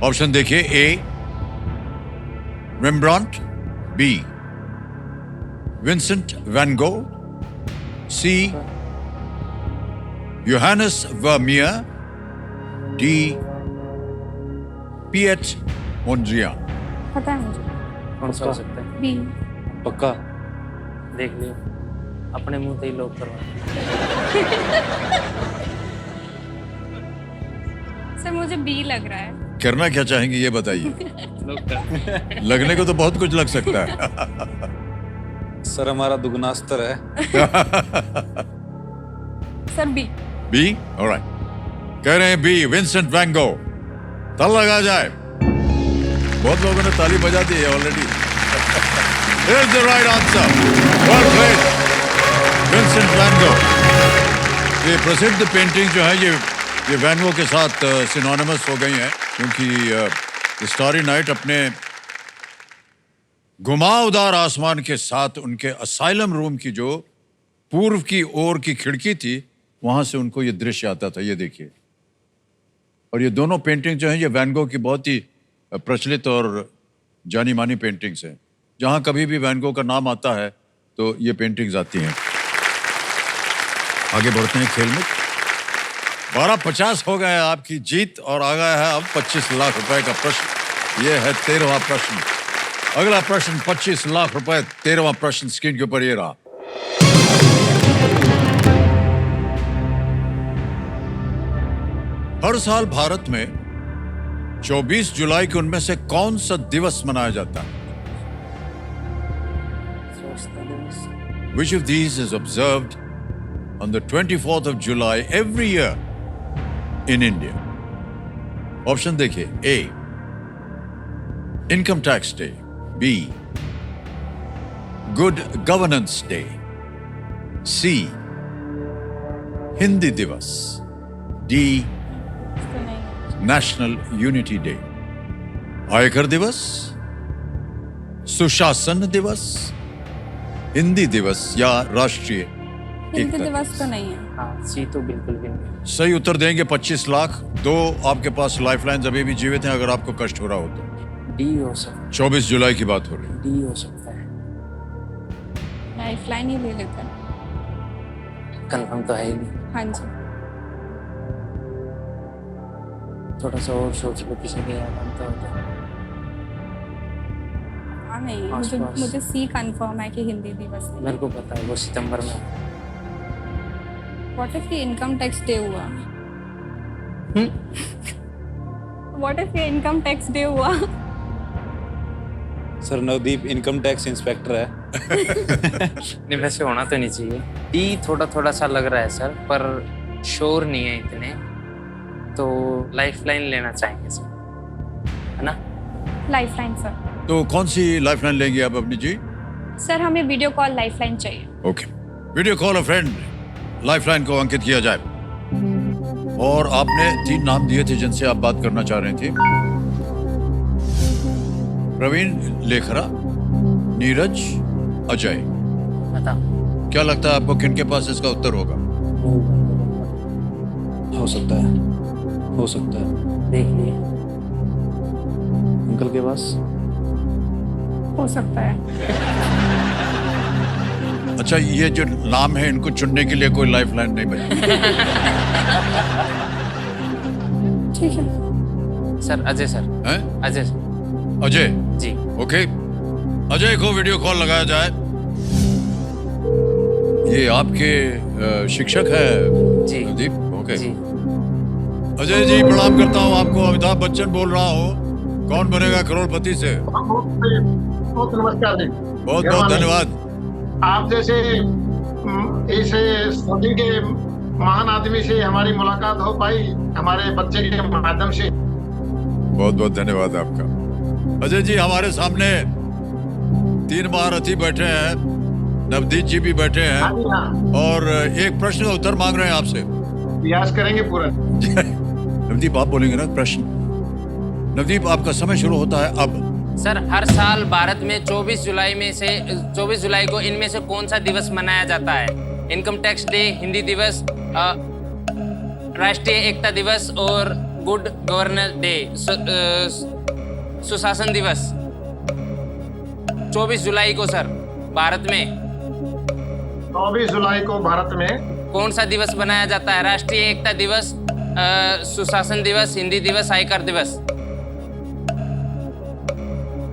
Option देखिए। A. Rembrandt. B. Vincent van Gogh. C. Johannes Vermeer. D. Piet Mondrian. पता है मुझे। कौन सा हो सकता है? बी। पक्का? देख लियो, अपने मुंह से ही लोग करवा। सर मुझे बी लग रहा है। करना क्या चाहेंगे ये बताइए। लगने को तो बहुत कुछ लग सकता है। सर हमारा दुगना अस्तर है। Sir B. B, alright. कह रहे हैं बी, विंसेंट वैन गो। ताल लगा जाए। बहुत लोगों ने ताली बजा दी है already. Here's the right answer. Well played. Vincent van Gogh. ये प्रसिद्ध पेंटिंग जो है ये वैन गो के साथ सिनोनिमस हो गई हैं, क्योंकि स्टारी नाइट अपने घुमावदार आसमान के साथ उनके असाइलम रूम की जो पूर्व की ओर की खिड़की थी, वहां से उनको ये दृश्य आता था। ये देखिए, और ये दोनों पेंटिंग जो हैं ये वैन गो की बहुत ही प्रचलित और जानी मानी पेंटिंग्स हैं। जहां कभी भी वैन गो का नाम आता है तो ये पेंटिंग्स आती हैं। आगे बढ़ते हैं खेल में। 12:50 हो गए आपकी जीत और आ गया है अब 25 लाख रुपए का प्रश्न। ये है 13वां प्रश्न। अगला प्रश्न 25 लाख रुपए। 13वां प्रश्न स्क्रीन के ऊपर ये रहा। हर साल भारत में 24 जुलाई को उनमें से कौन सा दिवस मनाया जाता है? Which of these is observed on the 24th of July every year in India? Option देखिए। A, Income Tax Day. B, Good Governance Day. C, Hindi दिवस. D, national unity day. आयकर दिवस, सुशासन दिवस, हिंदी दिवस या राष्ट्रीय हिंदी दिवस तो नहीं है। हाँ, सी तो बिल्कुल भी नहीं। सही उत्तर देंगे 25 लाख। 2 आपके पास लाइफलाइंस अभी भी जीवित हैं अगर आपको कष्ट हो रहा हो तो। डी हो सकता है। 24 जुलाई की बात हो रही है। डी हो सकता है। लाइफलाइन ही ले लेते हैं। कंफर्म तो है ही नहीं। हाँ जी। थोड़ा सा और सोच लो, किसी के याद आता होता। हाँ नहीं, मुझे सी कंफर्म है कि हिंदी दिवस नहीं। मेरे को पता है वो सितंबर में। व्हाट इफ ये इनकम टैक्स डे हुआ? व्हाट इफ ये इनकम टैक्स डे हुआ? Sir Navdeep income tax inspector है। नहीं, वैसे होना तो नहीं चाहिए। डी थोड़ा सा लग रहा है सर, पर श्योर नहीं है इतने, तो लाइफलाइन लेना चाहेंगे सर, है ना? Lifeline sir. तो कौन सी लाइफलाइन लेंगे आप अपनी जी? सर हमें वीडियो कॉल लाइफलाइन चाहिए। ओके, वीडियो कॉल अ फ्रेंड लाइफलाइन को अंकित किया जाए। और आपने 3 नाम दिए थे जिनसे आप बात करना चाह रहे थे। प्रवीण, लेखरा, नीरज, अजय। बता, क्या लगता है आपको किन के पास इसका उत्तर होगा? हो सकता है, हो सकता है। देख लिए अंकल के पास हो सकता है। अच्छा, ये जो नाम है इनको चुनने के लिए कोई लाइफलाइन नहीं बची। ठीक है सर। अजय सर हैं? अजय सर। अजय जी। ओके, अजय को वीडियो कॉल लगाया जाए। ये आपके शिक्षक है जी। नवदीप? ओके जी। अजय जी, प्रणाम करता हूँ आपको। अमिताभ बच्चन बोल रहा हूँ। कौन बनेगा करोड़पति से? बहुत नमस्कार जी। बहुत बहुत धन्यवाद। आप जैसे इस स्टूडियो के महान आदमी से हमारी मुलाकात हो पाई हमारे बच्चे के माध्यम से। बहुत बहुत धन्यवाद आपका। अजय जी, हमारे सामने 3 महारथी बैठे हैं, नवदीप जी भी बैठे हैं और एक प्रश्न का उत्तर मांग रहे हैं आपसे। प्रयास करेंगे पूरा। नवदीप आप बोलेंगे ना प्रश्न? नवदीप, आपका समय शुरू होता है अब। सर, हर साल भारत में 24 जुलाई को इनमें से कौन सा दिवस मनाया जाता है? इनकम टैक्स डे, हिंदी दिवस, राष्ट्रीय एकता दिवस और गुड गवर्नेंस डे, सुशासन दिवस। 24 जुलाई को सर भारत में 24 जुलाई को भारत में कौन सा दिवस मनाया जाता है? राष्ट्रीय एकता दिवस, सुशासन दिवस, हिंदी दिवस, आयकर दिवस।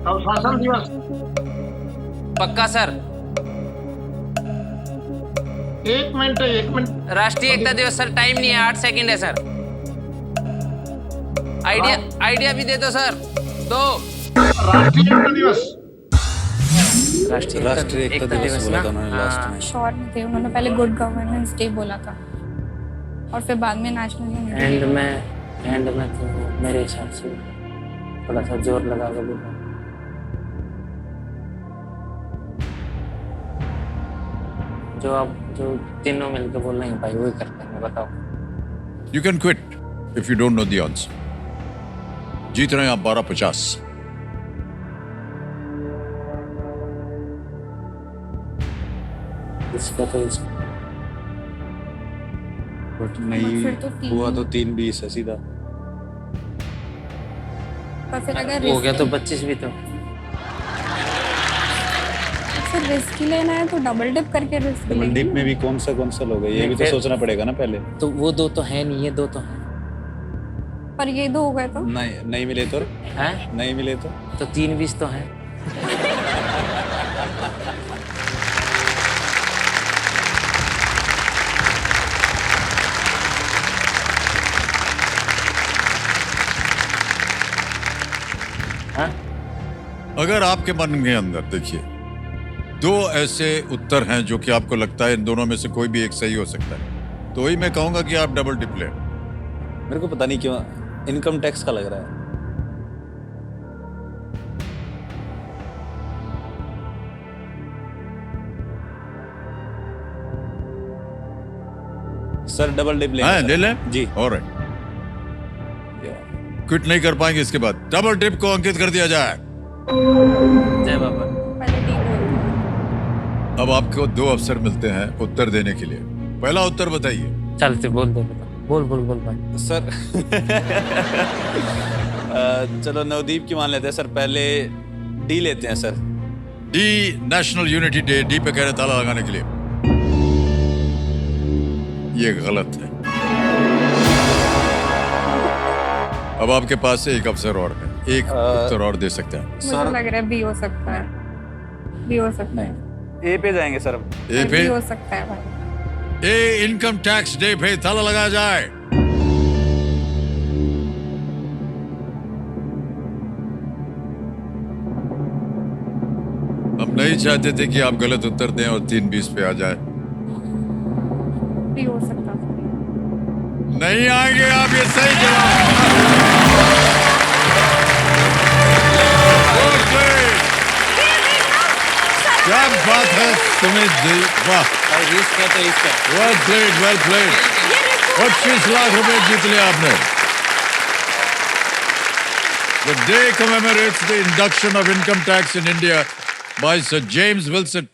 सुशासन दिवस। पक्का सर? एक मिनट राष्ट्रीय एकता दिवस सर, टाइम नहीं है, 8 सेकंड है सर। आइडिया भी दे दो सर। 2 राष्ट्रीय एकता दिवस। राष्ट्रीय एकता दिवस बोला था उन्होंने लास्ट में। श्योर नहीं थे, उन्होंने पहले गुड गवर्नेंस डे बोला था और फिर बाद में नेशनल यूनिटी। एंड में तो मेरे हिसाब से थोड़ा सा जोर लगा के बोला। जो तीनों मिलकर बोल रहे हैं भाई, वही करते हैं, बताओ। You can quit if you don't know the answer. जीत रहे हैं आप 12-50। इसका तो बट नहीं फिर तो हुआ तो 3-20 है सीधा। पर फिर अगर हो गया तो 25 भी तो। फिर रिस्क लेना है तो डबल डिप करके रिस्क डबल डिप में भी कौन सा लोग है, ये भी तो सोचना पड़ेगा ना पहले। तो वो 2 तो है नहीं, ये 2 तो है। पर ये 2 हो गए तो नहीं मिले तो हैं? नहीं मिले तो 3-20 तो है। अगर आपके मन के अंदर देखिए 2 ऐसे उत्तर हैं जो कि आपको लगता है इन दोनों में से कोई भी एक सही हो सकता है, तो वही मैं कहूंगा कि आप डबल डिप लें। मेरे को पता नहीं क्यों इनकम टैक्स का लग रहा है। सर डबल डिप ले लें जी। ऑलराइट, क्विट नहीं कर पाएंगे इसके बाद। डबल डिप को अंकित कर दिया जाए। जय बाबा। अब आपको 2 अवसर मिलते हैं उत्तर देने के लिए। पहला उत्तर बताइए। चलते बोल दो, बोल भाई। सर चलो नवदीप की मान लेते हैं सर, पहले डी लेते हैं sir. D national unity day, D पे कह रहे ताला लगाने के लिए। ये गलत है। अब आपके पास एक अवसर और है, एक उत्तर और दे सकते हैं। मुझे लग रहा है बी हो सकता है। ए पे जाएंगे सर। ए पे हो सकता है भाई। ए इनकम टैक्स डे पे ताला लगाया जाए। हम नहीं चाहते थे कि आप गलत उत्तर दें और 3-20 पे आ जाए। बी हो सकता है। नहीं आएंगे आप, ये सही जवाब। क्या बात है सुमित जी, वाह। Well played. 25 लाख रुपए जीत लिया आपने। The day commemorates the induction of income tax in India by Sir James Wilson.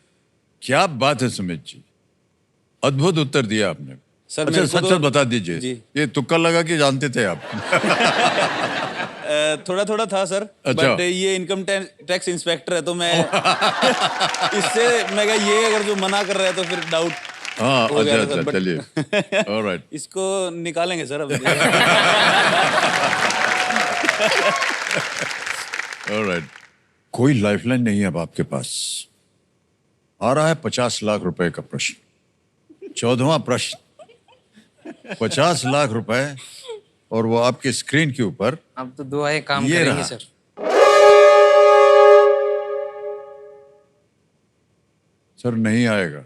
क्या बात है सुमित जी, अद्भुत उत्तर दिया आपने। सर अच्छा सच बता दीजिए, ये तुक्का लगा कि जानते थे आप? थोड़ा था सर। अच्छा। बट ये इनकम टैक्स इंस्पेक्टर है तो मैं इससे मैं कहा ये अगर जो मना कर रहा है तो फिर डाउट। हाँ अच्छा चलिए, ऑलराइट। इसको निकालेंगे सर अब। ऑलराइट, कोई लाइफलाइन नहीं है अब आपके पास। आ रहा है 50 लाख रुपए का प्रश्न। 14वां प्रश्न, 50 लाख रुपए, और वो आपके स्क्रीन के ऊपर। अब तो दुआएं काम ये करेंगी रहा। सर। सर नहीं आएगा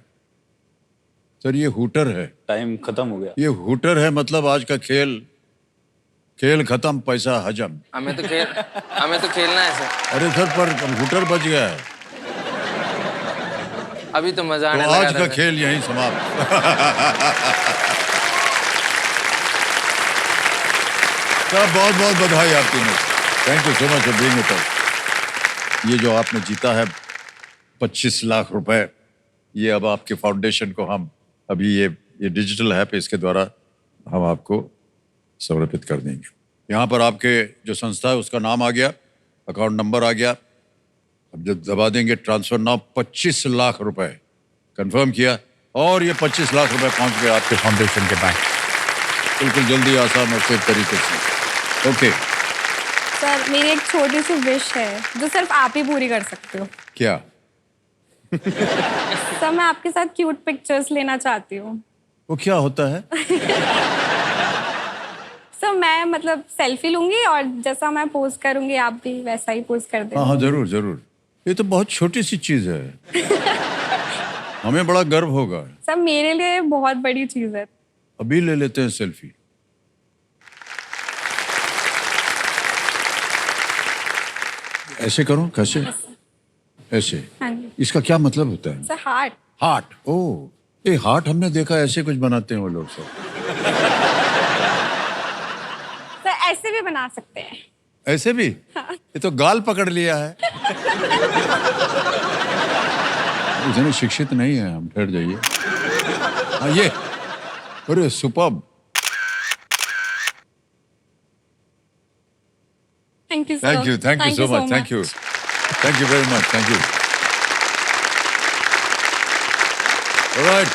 सर, ये हूटर है। टाइम खत्म हो गया। ये हूटर है, मतलब आज का खेल खत्म, पैसा हजम। हमें तो खेलना है सर। अरे सर पर हूटर बच गया है, अभी तो मजा आने तो लगा आज का खेल यहीं समाप्त। बहुत बहुत बधाई आप तीनों। Thank you so much for being with us. ये जो आपने जीता है 25 लाख रुपए, ये अब आपके फाउंडेशन को हम अभी ये डिजिटल ऐप है, इसके द्वारा हम आपको समर्पित कर देंगे। यहाँ पर आपके जो संस्था है उसका नाम आ गया, अकाउंट नंबर आ गया। अब जब दबा देंगे ट्रांसफर नाउ, 25 लाख रुपए कंफर्म किया और ये 25 लाख रुपए पहुंच गए आपके फाउंडेशन के बैंक। बिल्कुल जल्दी, आसान और सेफ तरीके से। ओके सर मेरी एक छोटी सी विश है जो सिर्फ आप ही पूरी कर सकते हो। क्या? सर मैं आपके साथ क्यूट पिक्चर्स लेना चाहती हूँ। वो क्या होता है? सर मैं मतलब सेल्फी लूंगी और जैसा मैं पोज करूंगी आप भी वैसा ही पोज कर देना। हाँ जरूर जरूर। ये तो बहुत छोटी सी चीज है। हमें बड़ा गर्व होगा। सर मेरे लिए बहुत बड़ी चीज है। अभी ले लेते हैं सेल्फी। ऐसे करो, कैसे? ऐसे। हाँ जी। इसका क्या मतलब होता है? Sir heart. हार्ट। ओ, ये हार्ट हमने देखा ऐसे कुछ बनाते हैं वो लोग सब। सर ऐसे भी बना सकते हैं। ऐसे भी? हाँ। ये तो गाल पकड़ लिया है। इतने शिक्षित नहीं है हम, ठहर जाइए। हाँ ये, अरे superb. Thank you sir. Thank you so much. Thank you very much. Thank you. Alright.